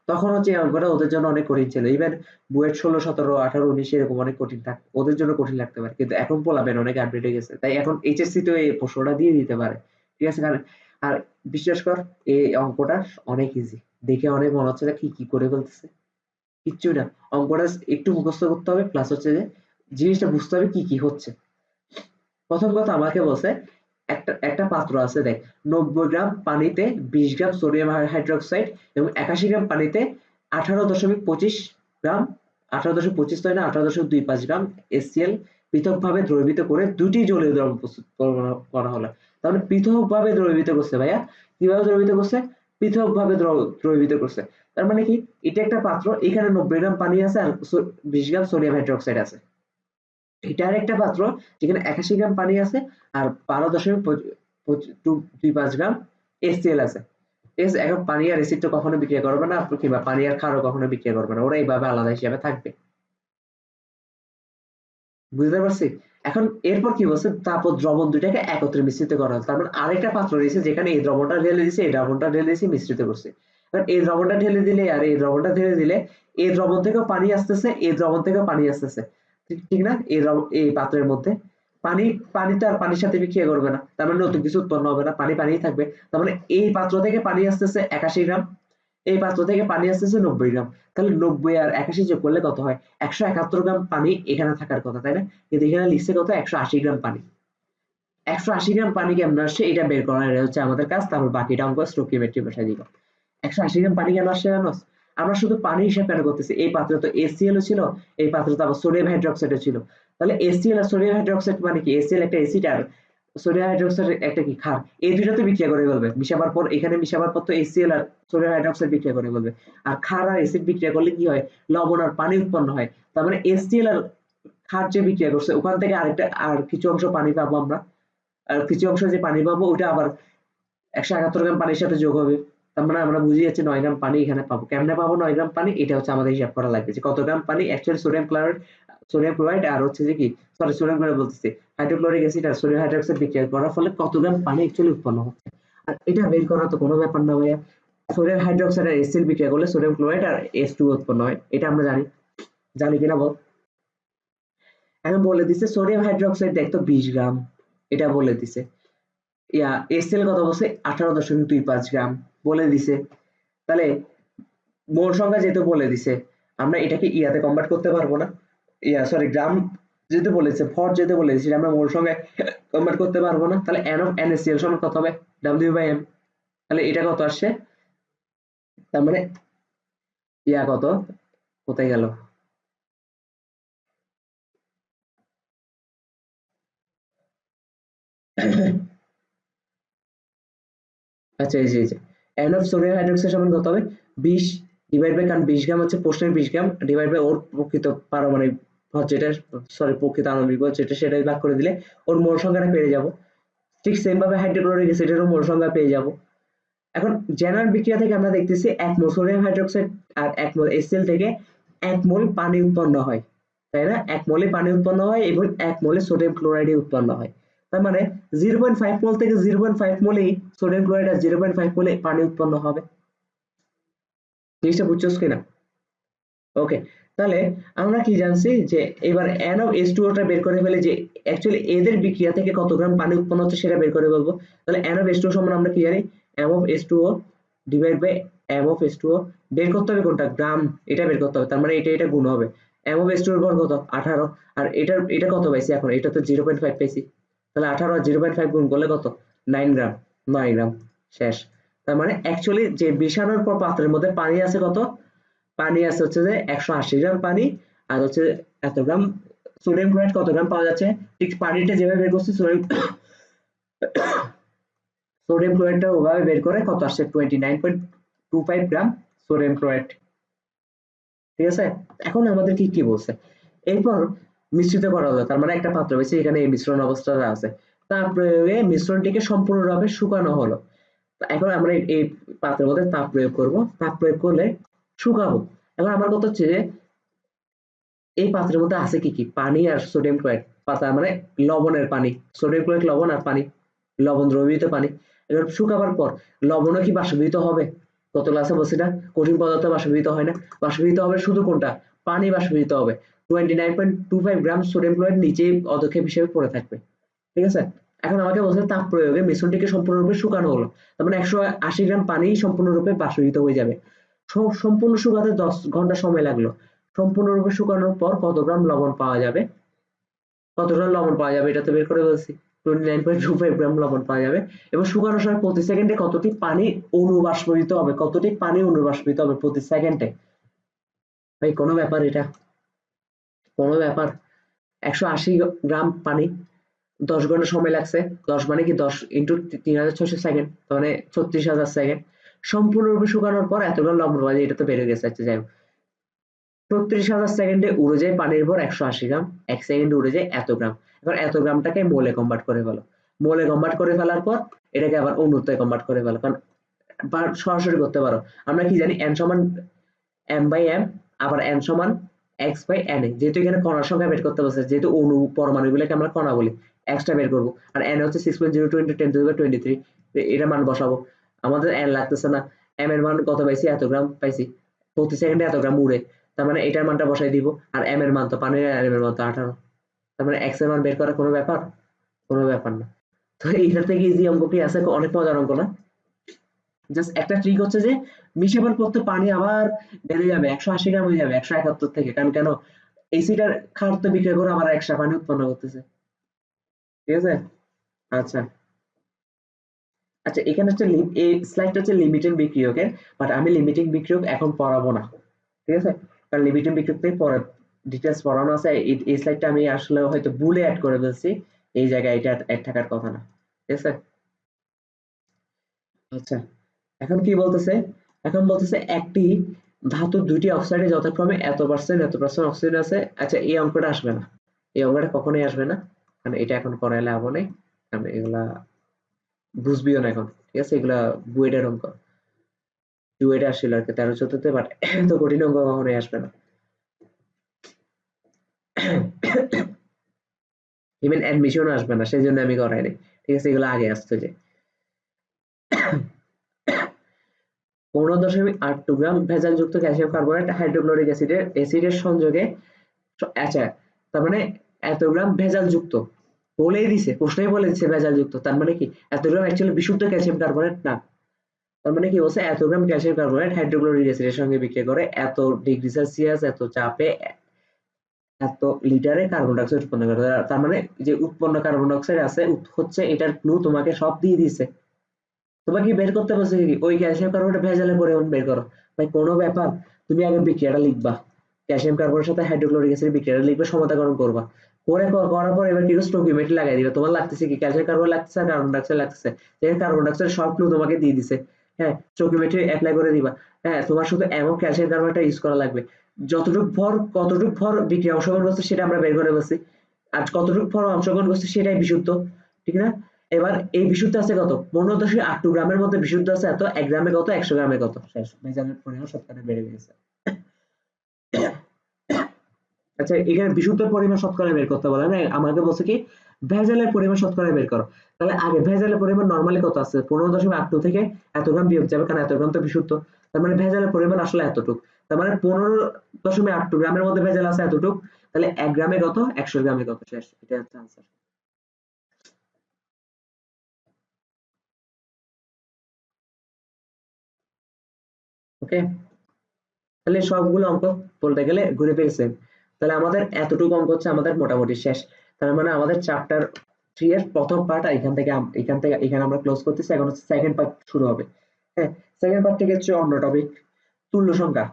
তখন হচ্ছে এই অঙ্কটা ওদের জন্য অনেক কঠিন ছিল। ইভেন বুয়েট 16, 17, 18, 19 এরকম অনেক কঠিন ওদের জন্য কঠিন লাগতে পারে, কিন্তু এখন পোলাপেন অনেক আপডেট হয়ে গেছে, তাই এখন এইচএসসি তো এই প্রশ্নটা দিয়ে দিতে পারে, ঠিক আছে। কারণ আর বিশ্বাস কর, এই অঙ্কটা অনেক ইজি, দেখে অনেক মনে হচ্ছে যে কি কি করে ফেলতেছে, কিচ্ছু না। অঙ্কটা একটু মুখস্থ করতে হবে, প্লাস হচ্ছে যে জিনিসটা বুঝতে হবে কি কি হচ্ছে। প্রথম কথা আমাকে বলছে একটা একটা পাত্র আছে, দেখ, 90 গ্রাম পানিতে 20 গ্রাম সোডিয়াম হাইড্রোক্সাইড এবং 81 গ্রাম পানিতে 18.25 গ্রাম, 18.25 তো না, 18.25 গ্রাম HCl পৃথকভাবে দ্রবীভূত করে দুটি জলীয় দ্রবণ প্রস্তুত করা হলো। তার মানে পৃথকভাবে দ্রবীভূত করছে ভাইয়া, কিভাবে দ্রবীভূত করছে, পৃথকভাবে দ্রবীভূত করছে। তার মানে কি, এটা একটা পাত্র, এখানে 90 গ্রাম পানি আছে আর 20 গ্রাম সোডিয়াম হাইড্রোক্সাইড আছে। এটা আরেকটা পাত্র যেখানে 81 গ্রাম পানি আছে আর 12.25 গ্রাম HCl আছে। ঠিক আছে, এখন পানি আর অ্যাসিড তো কখনো বিক্রিয়া করবে না, কিংবা পানি আর ক্ষারও কখনো বিক্রিয়া করবে না, ওরা এইভাবে আলাদা হিসেবে থাকবে। বুঝতে পারছি? এখন এরপর কি বলছে, তারপর দ্রবণ দুইটাকে একত্রে মিশ্রিত করা হলো। তার মানে আরেকটা পাত্র রয়েছে যেখানে এই দ্রবণটা ঢেলে দিয়েছে, এই দ্রবণটা ঢেলে দিয়েছে, মিশ্রিত করছে। এবার এই দ্রবণটা ঢেলে দিলে আর এই দ্রবণটা ঢেলে দিলে এই দ্রবণ থেকেও পানি আসতেছে, এই দ্রবণ থেকেও পানি আসতেছে, ঠিক ঠিক না? এই পাত্রের মধ্যে পানি, পানি তো আর পানির সাথে বিক্রিয়া করবে না, তার মানে নতুন কিছু উৎপন্ন হবে না, পানি পানিই থাকবে। তার মানে এই পাত্র থেকে পানি আসতেছে 81 গ্রাম, এই পাত্র থেকে পানি আসতেছে 90 গ্রাম। তাহলে 90 আর 81 যোগ করলে কত হয়, 171 গ্রাম পানি এখানে থাকার কথা, তাই না? কিন্তু এখানে লিখছে কত, 180 গ্রাম পানি। 180 গ্রাম পানি কেমন আসছে এটা বের করা হচ্ছে আমাদের কাজ, তারপর বাকিটা অঙ্ক স্টোকিওমেট্রি বসাই দিব। 180 গ্রাম পানি কেন আসছে জানো? আমরা শুধু পানি হিসাব কেন করতেছি, এই পাত্রে তো HCl ছিল, এই পাত্রে তো আবার সোডিয়াম হাইড্রোক্সাইড ছিল। তাহলে HCl আর সোডিয়াম হাইড্রোক্সাইড মানে কি, HCl একটা অ্যাসিড আর সোডিয়াম হাইড্রোক্সাইড একটা কি ক্ষার, এই দুইটাতে বিক্রিয়া করে ফেলবে, মিশাবার পর এখানে মিশাবার পর তো HCl আর সোডিয়াম হাইড্রোক্সাইড বিক্রিয়া করে ফেলবে। আর ক্ষার আর অ্যাসিড বিক্রিয়া করলে কি হয়, লবণ আর পানি উৎপন্ন হয়। তার মানে HCl আর ক্ষার যে বিক্রিয়া করছে ওখান থেকে আরেকটা আর কিছু অংশ পানি পাবো আমরা, আর কিছু অংশ যে পানি পাবো ওটা আবার 171 গ্রাম পানির সাথে যোগ হবে। তার মানে আমরা বুঝে যাচ্ছি 9 গ্রাম পানি এখানে পাবো। কেমনে পাবো 9 গ্রাম পানি, এটা হচ্ছে আমাদের হিসাব করা লাগবে যে কত গ্রাম পানি অ্যাকচুয়ালি সোডিয়াম ক্লোরাইড আর হচ্ছে যে কি, সরি সোডিয়াম ক্লোরাইড বলতেছি, হাইড্রোক্লোরিক অ্যাসিড আর সোডিয়াম হাইড্রোক্সাইড বিক্রিয়া করার ফলে কত গ্রাম পানি অ্যাকচুয়ালি উৎপন্ন হচ্ছে। আর এটা বের করা তো কোনো ব্যাপার না ভাইয়া, সোডিয়াম হাইড্রোক্সাইড আর HCl বিক্রিয়া করলে সোডিয়াম ক্লোরাইড আর H2 উৎপন্ন হয়, এটা আমরা জানি, জানি কিনা বল। এখন বলে দিছে সোডিয়াম হাইড্রোক্সাইড দেখতো 20 গ্রাম, এটা বলে দিছে। HCl কত বলছে, 18.25 গ্রাম বলে দিছে। তাহলে মোল সংখ্যা যেহেতু বলে দিছে, আমরা এটাকে ইয়াতে কনভার্ট করতে পারবো না, ইয়া সরি গ্রাম যেতে বলেছে, ভর যেতে বলেছে, সেটা আমরা মোল সংখ্যায় কনভার্ট করতে পারবো না। তাহলে n of NaCl সমান কত হবে, W/m। তাহলে এটা কত আসছে, তার মানে ইয়া কত, কোথায় গেল, আচ্ছা এই যে n of সোডিয়াম হাইড্রোক্সাইড সমান কত হবে, 20 ডিভাইড বাই, কারণ 20 গ্রাম হচ্ছে প্রশ্নের 20 গ্রাম, ডিভাইড বাই ওর প্রকৃত পারমাণবিক ভর যেটা, সরি প্রকৃত আণবিক ভর যেটা, সেটাই ভাগ করে দিলে ওর মোল সংখ্যাটা পেয়ে যাব। ঠিক সেম ভাবে হাইড্রোক্লোরিক অ্যাসিডেরও মোল সংখ্যা পেয়ে যাব। এখন জেনারেল বিক্রিয়া থেকে আমরা দেখতেছি 1 মোল সোডিয়াম হাইড্রোক্সাইড আর 1 মোল HCl থেকে 1 মোল পানি উৎপন্ন হয়, তাই না? 1 মোলে পানি উৎপন্ন হয় এবং 1 মোলে সোডিয়াম ক্লোরাইড উৎপন্ন হয়। তার মানে 0.5 মোল থেকে 0.5 মোলেই সোডিয়াম ক্লোরাইড আর 0.5 মোলে পানি উৎপন্ন হবে। জিনিসটা বুঝছস কিনা? ওকে, তাহলে আমরা কি জানছি যে এবার NaOH2O টা বের করে ফেলে, যে অ্যাকচুয়ালি এদের বিক্রিয়া থেকে কত গ্রাম পানি উৎপন্ন হচ্ছে সেটা বের করে বলবো। তাহলে NaOH2O সমান আমরা কি জানি, MOF ডিভাইড বাই MOF বের করতে হবে কোনটা, গ্রাম, এটা বের করতে হবে। তার মানে এটা গুণ হবে। MOF2 এর ভর কত, 18, আর এটা কত পাইছি এখন, এটা তো 0.5 পাইছি। তাহলে 18 আর 0.5 গুণ করলে কত, 9 গ্রাম, 9 গ্রাম, শেষ। তার মানে অ্যাকচুয়ালি যে বিছানোর পর পাত্রের মধ্যে পানি আছে কত, পানি আছে হচ্ছে যে 180 গ্রাম পানি, আর হচ্ছে এত গ্রাম সোডিয়াম ক্লোরাইড, কত গ্রাম পাওয়া যাচ্ছে, ঠিক পানিটা যেভাবে বের করছি সোডিয়াম ক্লোরাইডটা ওভাবে বের করে কত আসছে, 29.25 গ্রাম সোডিয়াম ক্লোরাইড। ঠিক আছে, এখন আমাদের কি বলছে, এরপর মিশ্রিত করা হলো, তার মানে একটা পাত্র বেশি, এখানে এই মিশ্রণ অবস্থাটা আছে, তাপ প্রয়োগে মিশ্রণটিকে সম্পূর্ণভাবে শুকানো হলো। এখন আমরা এই পাত্রের মধ্যে তাপ প্রয়োগ করব, তাপ প্রয়োগ করলে শুকাবো। এখন আমার কথা হচ্ছে যে এই পাত্রের মধ্যে আছে কি পানি আর সোডিয়াম ক্লোরাইড, পাতা মানে লবণের পানি, সোডিয়াম ক্লোরাইড লবণ আর পানি, লবণ দ্রবীভূত পানি। এবার শুকাবার পর লবণও কি বাষ্পীভূত হবে, কত ক্লাসে বলছি না, কঠিন পদার্থ বাষ্পীভূত হয় না, বাষ্পীভূত হবে শুধু কোনটা, পানি বাষ্পীভূত হবে। 29.25 গ্রাম সোডিয়াম ক্লোরাইড নিচেই অধক্ষেপ হিসেবে পড়ে থাকবে। ঠিক আছে, এখন আমাকে বলছে তাপ প্রয়োগে মিশ্রণটিকে সম্পূর্ণরূপে শুকানো হলো, তার মানে 180 গ্রাম পানি সম্পূর্ণরূপে বাষ্পীভূত হয়ে যাবে। সম্পূর্ণ শুকাতে 10 ঘন্টা সময় লাগলো। সম্পূর্ণরূপে শুকানোর পর কত গ্রাম লবণ পাওয়া যাবে, কত গ্রাম লবণ পাওয়া যাবে এটা তো বের করে বলছি, 29.25 গ্রাম লবণ পাওয়া যাবে। এবং শুকানোর সময় প্রতি সেকেন্ডে কতটি পানি অণু বাষ্পীভূত হবে, কতটি পানি অণু বাষ্পীভূত হবে প্রতি সেকেন্ডে। ভাই কোনো ব্যাপার এটা, কোনো ব্যাপার, 180 গ্রাম পানি 10 ঘন্টা সময় লাগছে, 10 মানে কি 10 ইন্টু 3600 সেকেন্ড, তার মানে 36,000 সেকেন্ড। সম্পূর্ণরূপে শুকানোর পর এত গ্রাম লবণ পাওয়া যায়, এটা তো বেড়ে গেছে, আচ্ছা যাই হোক। 36,000 সেকেন্ডে উড়ে যায় পানির ভর 180 গ্রাম, 1 সেকেন্ডে উড়ে যায় এত গ্রাম। এবার এত গ্রামটাকে মোলে কনভার্ট করে ফেলো, মোলে কনভার্ট করে ফেলার পর এটাকে আবার অণুতে কনভার্ট করে ফেলো, কারণ সরাসরি করতে পারো। আমরা কি জানি n সমান m/m, আবার n সমান x/na, যেহেতু এখানে কণার সংখ্যা বের করতে বলছে, যেহেতু অণু পরমাণুগুলোকে আমরা কণা বলি, x টা বের করবো, আর n হচ্ছে 6.02 × 10⁻23, এটা মান বসাবো। আমাদের n লাগতেছে না, m এর মান কত পাইছি, এত গ্রাম পাইছি, প্রতি সেকেন্ডে এত গ্রাম উড়ে, তার মানে এটার মানটা বসাই দিব, আর m এর মান তো পানির, আর m এর মান তো 18, তার মানে x এর মান বের করা কোনো ব্যাপার, কোনো ব্যাপার না। তো এইটার থেকে ইজি অঙ্ক কি আছে, অনেক মজার অঙ্ক না? জাস্ট একটা ট্রিক হচ্ছে যে মিশাবার পর পানি আবার বেড়ে যাবে, 180 গ্রাম হয়ে যাবে 171 থেকে, কারণ কেন, এসিটার খাদ্য বিক্রিয়া করে আবার এক্সট্রা পানি উৎপন্ন করতেছে। ঠিক আছে, আচ্ছা আচ্ছা, এখানে হচ্ছে এই স্লাইডটা হচ্ছে লিমিটিং বিক্রিয়কের, বাট আমি লিমিটিং বিক্রিয়ক এখন পড়াবো না। ঠিক আছে, কারণ লিমিটিং বিক্রিয়ক থেকে পরে ডিটেলস পড়ানো আছে, এই স্লাইডটা আমি আসলে হয়তো ভুলে অ্যাড করে ফেলছি, এই জায়গায় এটা অ্যাড থাকার কথা না। ঠিক আছে, আচ্ছা এখন কি বলতেছে, এখন বলতেছে একটি ধাতুর দুইটি অক্সাইডে যথাক্রমে এত% অক্সিজেন আছে। আচ্ছা এই অঙ্কটা আসবে না, এই অঙ্কটা কখনোই আসবে না, কারণ এটা এখন করাই লাভ নেই, কারণ এগুলা বুঝবিও না এখন। ঠিক আছে, এগুলা বুয়েটের অঙ্ক, ডুয়েটে আসছিল আর কি 13-14-তে, বাট এত কঠিন অঙ্ক কখনোই আসবে না, ইভেন অ্যাডমিশনও আসবে না, সেই জন্য আমি করাই নাই। ঠিক আছে, এগুলো আগে আসতো যে 15.82 গ্রাম ভেজালযুক্ত ক্যালসিয়াম কার্বনেট হাইড্রোক্লোরিক অ্যাসিডের সংযোগে, আচ্ছা তার মানে এত গ্রাম ভেজাল যুক্ত, বলেই দিছে, প্রশ্নই বলে দিচ্ছে ভেজাল যুক্ত, তার মানে কি এত গ্রাম অ্যাকচুয়ালি বিশুদ্ধ ক্যালসিয়াম কার্বনেট না, তার মানে কি বলছে, এত গ্রাম ক্যালসিয়াম কার্বনেট হাইড্রোক্লোরিক অ্যাসিডের সঙ্গে বিক্রিয়া করে এত ডিগ্রি সেলসিয়াস এত চাপে এত লিটারে কার্বন ডাইঅক্সাইড উৎপন্ন করে। তার মানে যে উৎপন্ন কার্বন ডাইঅক্সাইড আছে হচ্ছে এটার ক্লু তোমাকে সব দিয়ে দিছে। তোমাকে বের করতে বলছে কি ওই ক্যালসিয়াম কার্বনেট ভেজালের পরিমাণ বের করো। ভাই কোনো ব্যাপার, তুমি আগে বিক্রিয়াটা লিখবা, ক্যালসিয়াম কার্বনের সাথে হাইড্রোক্লোরিক অ্যাসিড বিক্রিয়াটা লিখবে, সমতাকরণ করবা, করার পর এবার কি স্টোকিওমেট্রি লাগাই দিবে। তোমার লাগতেছে কি ক্যালসিয়াম কার্বন লাগতেছে আর কার্বন ডাইঅক্সাইড লাগতেছে, যেখানে কার্বন ডাইঅক্সাইড সব ক্লু তোমাকে দিয়ে দিছে। হ্যাঁ, স্টোকিওমেট্রি অ্যাপ্লাই করে দিবা। হ্যাঁ, তোমার শুধু এমন ক্যালসিয়াম কার্বনেটটা ইউজ করা লাগবে কতটুক ভর বিক্রিয়া অংশগ্রহণ করছে সেটা আমরা বের করে বসছি, আর কতটুক ভর অংশগ্রহণ করছে সেটাই বিশুদ্ধ, ঠিক না? এবার এই বিশুদ্ধ আছে কত, 15.82 গ্রামের মধ্যে বিশুদ্ধ আছে এত, 1 গ্রামে কত, 100 গ্রামে কত, শেষ, ভেজালের পরিমাণ শতকরা বেড়ে গেছে। আচ্ছা, এখানে বিশুদ্ধের পরিমাণ শতকরা বের করতে বলে না, আমাকে বলছে কি ভেজালের পরিমাণ শতকরা বের করো। তাহলে আগে ভেজালের পরিমাণ নরমালি কত আছে, 15.82 থেকে এত গ্রাম বিয়োগ যাবে, কারণ এত গ্রাম তো বিশুদ্ধ। তার মানে ভেজালের পরিমাণ আসলে এতটুক। তার মানে 15.82 গ্রামের মধ্যে ভেজাল আছে এতটুক। তাহলে 1 গ্রামে কত, 100 গ্রামে কত, শেষ, এটা হচ্ছে আনসার। ওকে, তাহলে সবগুলো অঙ্ক বলতে গেলে ঘুরে ফিরে same। তাহলে আমাদের এতটুকু অঙ্ক হচ্ছে আমাদের মোটামুটি শেষ। তার মানে আমাদের চ্যাপ্টার 3 এর প্রথম পার্ট এখানে আমরা ক্লোজ করতেছি। এখন হচ্ছে সেকেন্ড পার্ট শুরু হবে। হ্যাঁ, সেকেন্ড পার্ট থেকে হচ্ছে অন্য টপিক, তুল্য সংখ্যা।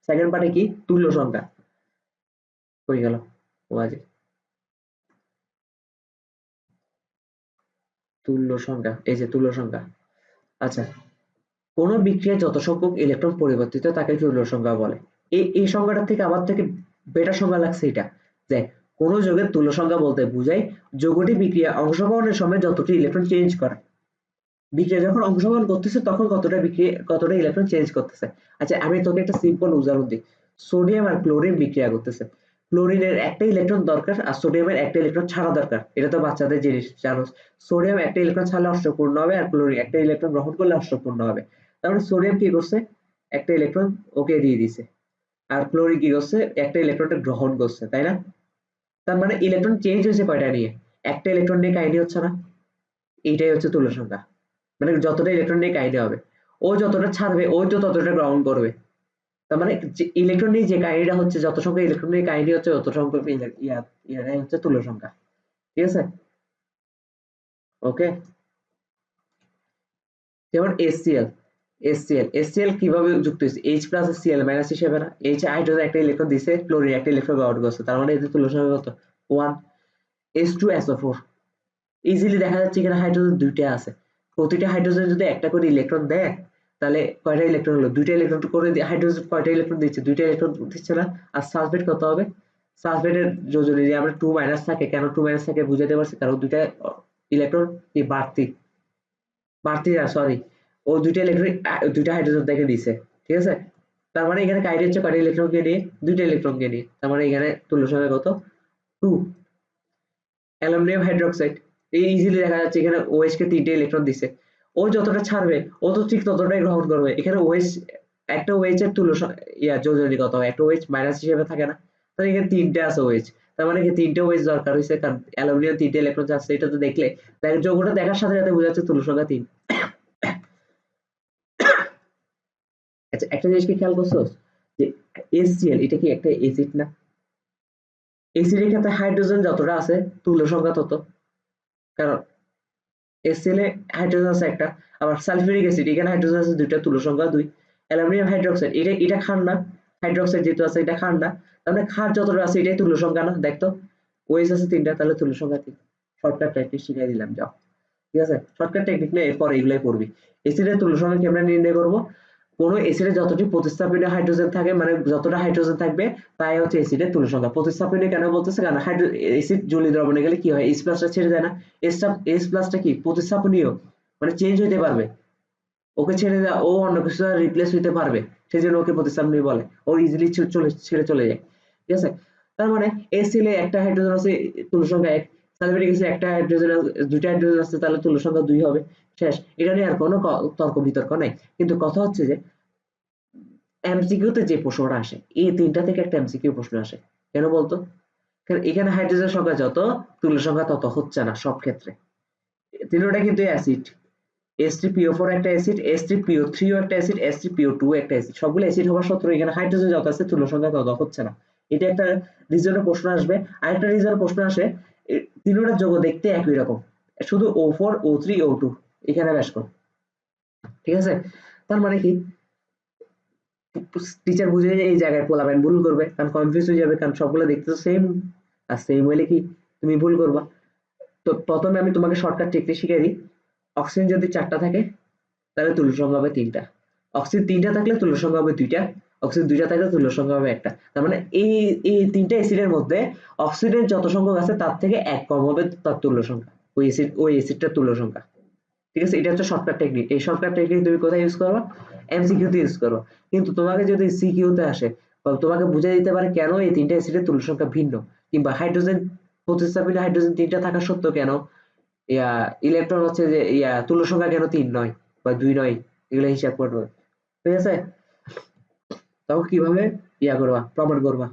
সেকেন্ড পার্টে কি, তুল্য সংখ্যা। হয়ে গেল ও আজ, তুল্য সংখ্যা, এই যে তুল্য সংখ্যা। আচ্ছা, কোন বিক্রিয়ায় যত সংখ্যক ইলেকট্রন পরিবর্তিত তাকে তুল্য সংখ্যা বলে। এই সংখ্যাটা থেকে আমার থেকে বেটার সংখ্যা লাগছে এটা, যে কোন যৌগের তুল্য সংখ্যা বলতে বোঝায় যৌগটি বিক্রিয়া অংশগ্রহণের সময় যতটি ইলেকট্রন চেঞ্জ করে। বিক্রিয়া যখন অংশগ্রহণ করতেছে তখন কতটা ইলেকট্রন চেঞ্জ করতেছে। আচ্ছা, আমি তোকে একটা সিম্পল উদাহরণ দিই। সোডিয়াম আর ক্লোরিন বিক্রিয়া করতেছে, ক্লোরিনের একটা ইলেকট্রন দরকার আর সোডিয়ামের একটা ইলেকট্রন ছাড়া দরকার, এটা তো বাচ্চাদের জিনিস জানো। সোডিয়াম একটা ইলেকট্রন ছাড়লে অষ্টপূর্ণ হবে আর ক্লোরিন একটা ইলেকট্রন গ্রহণ করলে অষ্টপূর্ণ হবে। তার মানে সোডিয়াম কি করছে, একটা ইলেকট্রন ওকে দিয়ে দিছে, আর ক্লোরিন কি করছে, একটা ইলেকট্রনটা গ্রহণ করছে, তাই না? তার মানে ইলেকট্রন চেঞ্জ হয়েছে কয়টা নিয়ে, একটা ইলেকট্রন নিয়ে কাহিনী হচ্ছে না। এইটাই হচ্ছে তুল্য সংখ্যা। মানে যতটা ইলেকট্রন নিয়ে কাহিনী হবে, ও যতটা ছাড়বে ওই তো ততটা গ্রহণ করবে। তার মানে ইলেকট্রন নিয়ে যে কাহিনীটা হচ্ছে, যত সংখ্যক ইলেকট্রন নিয়ে কাহিনী হচ্ছে তত সংখ্যক ইয়াটাই হচ্ছে তুল্য সংখ্যা। ঠিক আছে, ওকে। যেমন HCl কিভাবে যুক্ত হয়েছে, H প্লাস Cl মাইনাস হিসেবে না, H হাইড্রোজেন একটা ইলেকট্রন দিছে, ক্লোরিন একটা ইলেকট্রন গ্রহণ করছে, তার মানে এদের তুল্য সংখ্যা কত, 1। H2SO4 ইজিলি দেখা যাচ্ছে এখানে হাইড্রোজেন দুইটা আছে, প্রতিটা হাইড্রোজেন যদি একটা করে ইলেকট্রন দেয় তাহলে কয়টা ইলেকট্রন হলো, দুইটা ইলেকট্রন করে হাইড্রোজেন কয়টা ইলেকট্রন দিচ্ছে, দুইটা ইলেকট্রন দিচ্ছে না। আর সালফেট কত হবে, সালফেটের যদি আমরা 2 মাইনাস থাকে, কেন 2 মাইনাস থাকে বুঝাতে পারছি, কারণ দুইটা ইলেকট্রন কি বাড়তি বাড়তি না সরি, ও দুইটা ইলেকট্রন দুইটা হাইড্রোজেন থেকে দিছে। ঠিক আছে, তার মানে এখানে কাইরে হচ্ছে কয়টা ইলেকট্রনকে নিয়ে, দুইটা ইলেকট্রনকে নিয়ে, তার মানে এখানে তুল্য সংখ্যা কত, 2। অ্যালুমিনিয়াম হাইড্রোক্সাইড এই ইজিলি দেখা যাচ্ছে এখানে OH কে 3টে ইলেকট্রন দিছে, ও যতটা ছাড়বে ও তো ঠিক ততটাই গ্রহণ করবে। এখানে OH একটা OH এর তুল্য যোজনী কত হয়, একটা OH মাইনাস হিসেবে থাকে না, তাহলে এখানে 3টে আছে OH, তার মানে কি 3টে OH দরকার হইছে, কারণ অ্যালুমিনিয়াম 3টে ইলেকট্রন আছে, এটা তো দেখলে যৌগটা দেখার সাথে সাথে বোঝা যাচ্ছে তুল্য সংখ্যা 3। আচ্ছা, একটা জিনিস কি খেয়াল করছো যে HCl এটা কি একটা অ্যাসিড না, অ্যাসিডের ক্ষেত্রে হাইড্রোজেন যতটা আছে তুল্য সংখ্যা তত, কারণ HCl এ হাইড্রোজেন আছে একটা, আবার সালফিউরিক অ্যাসিড এখানে হাইড্রোজেন আছে দুইটা, তুল্য সংখ্যা 2। অ্যালুমিনিয়াম হাইড্রোক্সাইড এটা ক্ষার না, হাইড্রোক্সাইড যেহেতু আছে এটা ক্ষার না, তার মানে ক্ষার যতটা আছে এটাই তুল্য সংখ্যা না, দেখতো OH আছে 3টা, তাহলে তুল্য সংখ্যা 3। শর্টকাট টেকনিক শিখিয়ে দিলাম, যাও। ঠিক আছে, শর্টকাট টেকনিক নিয়ে এরপর এগুলাই পড়বি। এসিডের তুল্য সংখ্যা কি আমরা নির্ণয় করব, কোন এসিডে যতটি প্রতিস্থাপনীয় হাইড্রোজেন থাকে, মানে যতটা হাইড্রোজেন থাকবে তাই হচ্ছে এসিডের তুল্য সংখ্যা। প্রতিস্থাপনীয় কেন বলতেছে, কারণ এসিড জলীয় দ্রবণে গেলে কি হয়, H প্লাসটা ছেড়ে যায় না, H প্লাসটা কি প্রতিস্থাপনীয়, মানে চেঞ্জ হইতে পারবে, ওকে ছেড়ে দেওয়া ও অন্য কিছু দ্বারা রিপ্লেস হইতে পারবে, সেই জন্য ওকে প্রতিস্থাপনীয় বলে, ও ইজিলি ছেড়ে চলে যায়। ঠিক আছে, তার মানে HCl এ একটা হাইড্রোজেন আছে তুল্য সংখ্যা 1, সালফিউরিক অ্যাসিডে একটা হাইড্রোজেন দুইটা হাইড্রোজেন আছে তাহলে তুল্য সংখ্যা 2 হবে, শেষ। এটা নিয়ে আর কোনো তর্ক বিতর্ক নাই। কিন্তু কথা হচ্ছে যে এমসিকিউ তে যে প্রশ্নটা আসে, এই 3টা থেকে একটা এমসিকিউ প্রশ্ন আসে, কেন বলতো, কারণ এখানে হাইড্রোজেন সংখ্যা যত তুল্য সংখ্যা তত হচ্ছে না সব ক্ষেত্রে, তিনটা কিন্তু অ্যাসিড, H3PO4 একটা অ্যাসিড, H3PO3 ও একটা অ্যাসিড, H3PO2 একটা অ্যাসিড, সবগুলো অ্যাসিড হওয়ার সত্ত্বেও এখানে হাইড্রোজেন যত আছে তুল্য সংখ্যা তত হচ্ছে না। এটা একটা রিজনের প্রশ্ন আসবে। আরেকটা রিজনের প্রশ্ন আসে তিনটা যৌগ দেখতে একই রকম, শুধু O4 O3 O2 এখানে ব্যাস কর, ঠিক আছে? তার মানে কি টিচার বুঝে এই জায়গায় পোলাবেন ভুল করবে, কারণ কনফিউজ হয়ে যাবে, কারণ সবগুলো দেখতে তো সেম, আর সেম হইলে কি তুমি ভুল করবা। তো প্রথমে আমি তোমাকে শর্টকাট টেকনিক শিখিয়ে দিই। অক্সিজেন যদি 4টা থাকে তাহলে তুল্য সংখ্যা হবে 3টা, অক্সিজেন 3টা থাকলে তুল্য সংখ্যা হবে 2টা, অক্সিজেন 2টা থাকলে তুল্য সংখ্যা হবে 1টা। তার মানে এই এই 3টা অ্যাসিডের মধ্যে অক্সিজেন যত সংখ্যক আছে তার থেকে 1 কম হবে তার তুল্য সংখ্যা, ওই অ্যাসিডটার তুল্য সংখ্যা, ঠিক আছে? এটা হচ্ছে শর্টকাট টেকনিক। এই শর্টকাট টেকনিক তুমি কোথায় ইউজ করবা? এমসিকিউ তে ইউজ করবা। কিন্তু তোমাকে যদি সিকিউ তে আসে, বা তোমাকে বুঝিয়ে দিতে পারে কেন এই 3টা অ্যাসিডের তুল্য সংখ্যা ভিন্ন, কিংবা হাইড্রোজেন প্রতিস্থাপিত হাইড্রোজেন 3টা থাকা সত্ত্বেও কেন ইলেকট্রন হচ্ছে যে তুল্য সংখ্যা কেন 3 নয় বা 2 নয়, এগুলো হিসাব করবে, ঠিক আছে? তখন কিভাবে করবা, প্রমাণ করবা?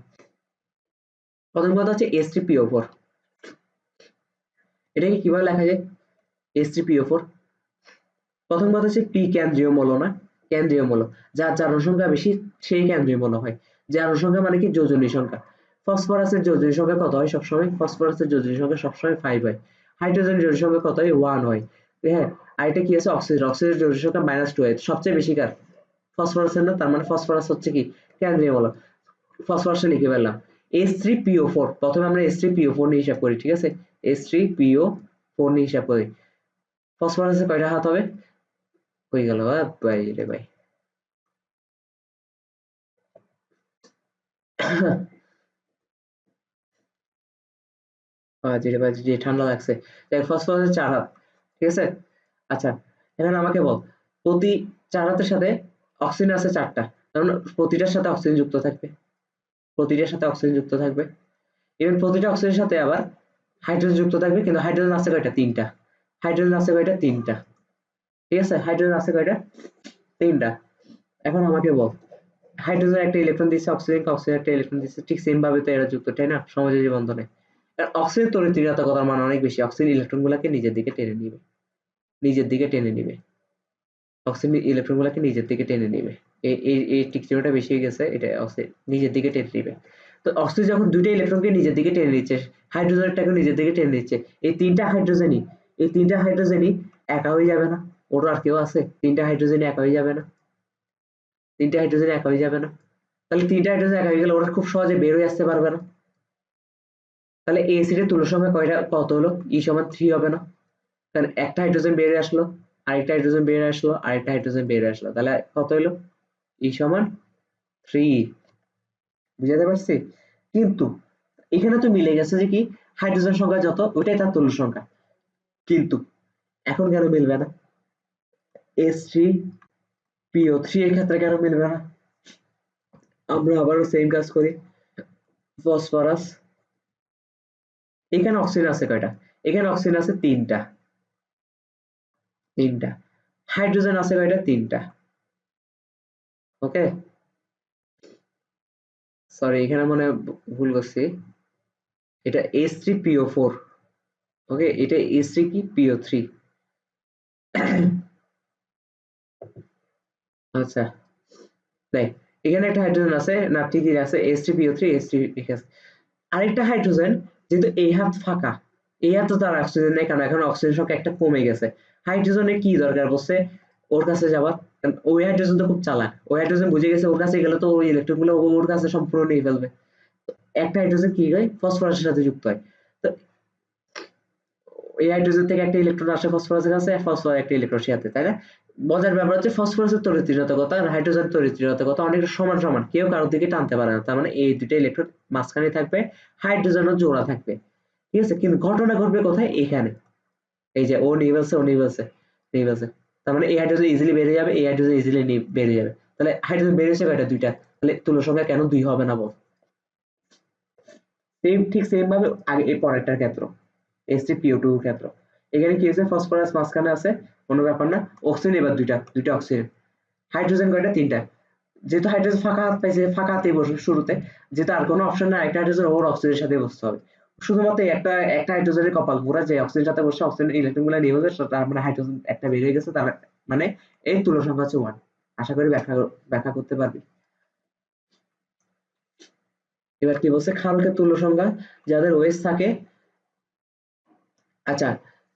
প্রথম কথা হচ্ছে H3PO4, এটাকে কিভাবে লেখা যায়? H3PO4, প্রথম কথা হচ্ছে পি কেন্দ্রীয় মৌল না, কেন্দ্রীয় মৌল, যার জারণ সংখ্যা বেশি সেই কেন্দ্রীয় মৌল হয়। জারণ সংখ্যা মানে কি? যোজনী সংখ্যা। ফসফরাসের যোজনী সংখ্যা কত হয় সবসময়? ফসফরাসের যোজনী সংখ্যা সবসময় 5 হয়। হাইড্রোজেনের যোজনী সংখ্যা কত হয়? 1 হয়। হ্যাঁ, আর এটা কি আছে? অক্সিজেন, অক্সিজেনের যোজনী সংখ্যা -2 হয়। সবচেয়ে বেশি কার? ফসফরাসের না, তার মানে ফসফরাস হচ্ছে কি? কেন্দ্রীয় মৌল। ফসফরাসে লিখে ফেললাম। H3PO4, প্রথমে আমরা H3PO4 নিয়ে হিসাব করি, ঠিক আছে? H3PO4 নিয়ে হিসাব করি। ফসফরাসে কয়টা হাত হবে? হয়ে গেল ভাই রে ভাই। জি রে ভাই, জি ঠান্ডা লাগছে। ফসফরাসের 4 হাত, ঠিক আছে? আচ্ছা, এখন আমাকে বল, প্রতি 4 হাতের সাথে অক্সিজেন আছে 4টা, কারণ প্রতিটার সাথে অক্সিজেন যুক্ত থাকবে, প্রতিটার সাথে অক্সিজেন যুক্ত থাকবে। এবং প্রতিটা অক্সিজেনের সাথে আবার হাইড্রোজেন যুক্ত থাকবে, কিন্তু হাইড্রোজেন আছে কয়টা? 3টা। হাইড্রোজেন আছে কয়টা? 3টা, ঠিক আছে? হাইড্রোজেন আছে কয়টা? 3টা। এখন আমাকে বল, হাইড্রোজেন একটা ইলেকট্রন দিচ্ছে অক্সিজেনকে, অক্সিজেন একটা ইলেকট্রন দিচ্ছে, ঠিক সেম ভাবে তো এরা যুক্ত, তাই না? সমযোজী বন্ধনে। অক্সিজেন তড়িৎক্রিয়াত্মকতার মান অনেক বেশি, অক্সিজেন ইলেকট্রন গুলাকে নিজের দিকে টেনে নিবে, নিজের দিকে টেনে নিবে, অক্সিজেন ইলেকট্রন গুলাকে নিজের দিকে টেনে নিবে। এই টিকচিহ্নটা বেশি হয়ে গেছে, এটা অক্সিজেন নিজের দিকে টেনে নিবে। তো অক্সিজেন যখন দুইটা ইলেকট্রনকে নিজের দিকে টেনে নিচ্ছে, হাইড্রোজেনটাকে নিজের দিকে টেনে নিচ্ছে, এই তিনটা হাইড্রোজেনই একা হয়ে যাবে না? ওর আর কেউ আছে? তিনটা হাইড্রোজেন একা হয়ে যাবে না? তিনটা হাইড্রোজেন একা হয়ে যাবে না? তাহলে তিনটা হাইড্রোজেন একা হয়ে গেলে ওরা খুব সহজে বের হয়ে আসতে পারবে না। তাহলে এই অ্যাসিডের তুল্য সংখ্যা কত হলো? ই সমান 3 হবে না? কারণ একটা হাইড্রোজেন বের হয়ে আসলো, আরেকটা হাইড্রোজেন বের হয়ে আসলো, আরেকটা হাইড্রোজেন বের হয়ে আসলো, তাহলে কত হলো? ই সমান 3। বুঝাতে পারছি? কিন্তু এখানে তো মিলে গেছে যে কি, হাইড্রোজেন সংখ্যা যত ওইটাই তার তুল্য সংখ্যা। কিন্তু এখন কেন মিলবে না? H3PO3 এর ক্ষেত্রে কেন মিলবে না? আমরা আবারও সেম কাজ করি। ফসফরাস, এখানে অক্সিজেন আছে কয়টা? এখানে অক্সিজেন আছে 3টা, 3টা। হাইড্রোজেন আছে কয়টা? 3টা। ওকে, সরি এখানে মনে হয় ভুল করছি, এটা H3PO4, ওকে, এটা H3 কি PO3। আচ্ছা, দেখ এখানে একটা হাইড্রোজেন আছে না, ঠিকই আছে, H3PO3 H3, ঠিক আছে। আরেকটা হাইড্রোজেন, যেহেতু এই হাত ফাঁকা, এই হাতে তার অক্সিজেন নেই, কারণ এখন অক্সিজেন সংখ্যা একটা কমে গেছে। হাইড্রোজেনের কি দরকার বলছে ওর কাছে যাবার? কারণ ওই হাইড্রোজেন তো খুব চালাক, ওই হাইড্রোজেন বুঝে গেছে ওর কাছে গেলে তো ওই ইলেকট্রন গুলো ওর কাছে সম্পূর্ণ নিয়ে ফেলবে। একটা হাইড্রোজেন কি হয়? ফসফরাসের সাথে যুক্ত হয়। তো এই হাইড্রোজেন থেকে একটা ইলেকট্রন আসে ফসফরাসের কাছে, ফসফরাস একটা ইলেকট্রন সে হাতে, তাই না? মজার ব্যাপার হচ্ছে ফসফরাসের তড়িৎক্রিয়াত্মকতা আর হাইড্রোজেন তড়িৎক্রিয়াত্মকতা অনেকটা সমান সমান, কেউ কারোর দিকে টানতে পারে না। তার মানে এই দুইটা ইলেকট্রন মাঝখানে থাকবে, হাইড্রোজেনও জোড়া থাকবে, ঠিক আছে? কিন্তু ঘটনা ঘটবে কোথায়? এখানে। এই যে ও নিয়ে ফেলছে, ও নিয়ে ফেলছে, নিয়ে ফেলছে, তার মানে এই হাইড্রোজেন ইজিলি বেড়ে যাবে, এই হাইড্রোজেন ইজিলি বেড়ে যাবে। তাহলে হাইড্রোজেন বেড়েছে কয়টা? 2টা। তাহলে তুল্য সংখ্যা কেন 2 হবে না বল? সেম, ঠিক সেম ভাবে আগে এই পরেরটার ক্ষেত্র, H3PO2 ক্ষেত্র। এখানে কি হয়েছে? ফসফরাস মাঝখানে আছে, কোনো ব্যাপার না। অক্সিজেন এবার দুইটা অক্সিজেন। হাইড্রোজেন কয়টা? 3টা। যেহেতু হাইড্রোজেন ফাঁকা হাত পাইছে, ফাঁকা হাতেই বসবে শুরুতে, যেহেতু আর কোনো অপশন নাই, একটা হাইড্রোজেন ওর অক্সিজেনের সাথে বসতে হবে। শুধুমাত্র একটা একটা হাইড্রোজেনের কপাল পুরা, যে অক্সিজেন সাথে বসে অক্সিজেন ইলেকট্রন গুলো নিয়ে গেছে, তার মানে হাইড্রোজেন একটা বের হয়ে গেছে, তার মানে এই তুল্য সংখ্যা হচ্ছে 1। আশা করি ব্যাখ্যা ব্যাখ্যা করতে পারবি। এবার কি বলছে, ক্ষারকের তুল্য সংখ্যা যাদের ওএইচ থাকে। আচ্ছা,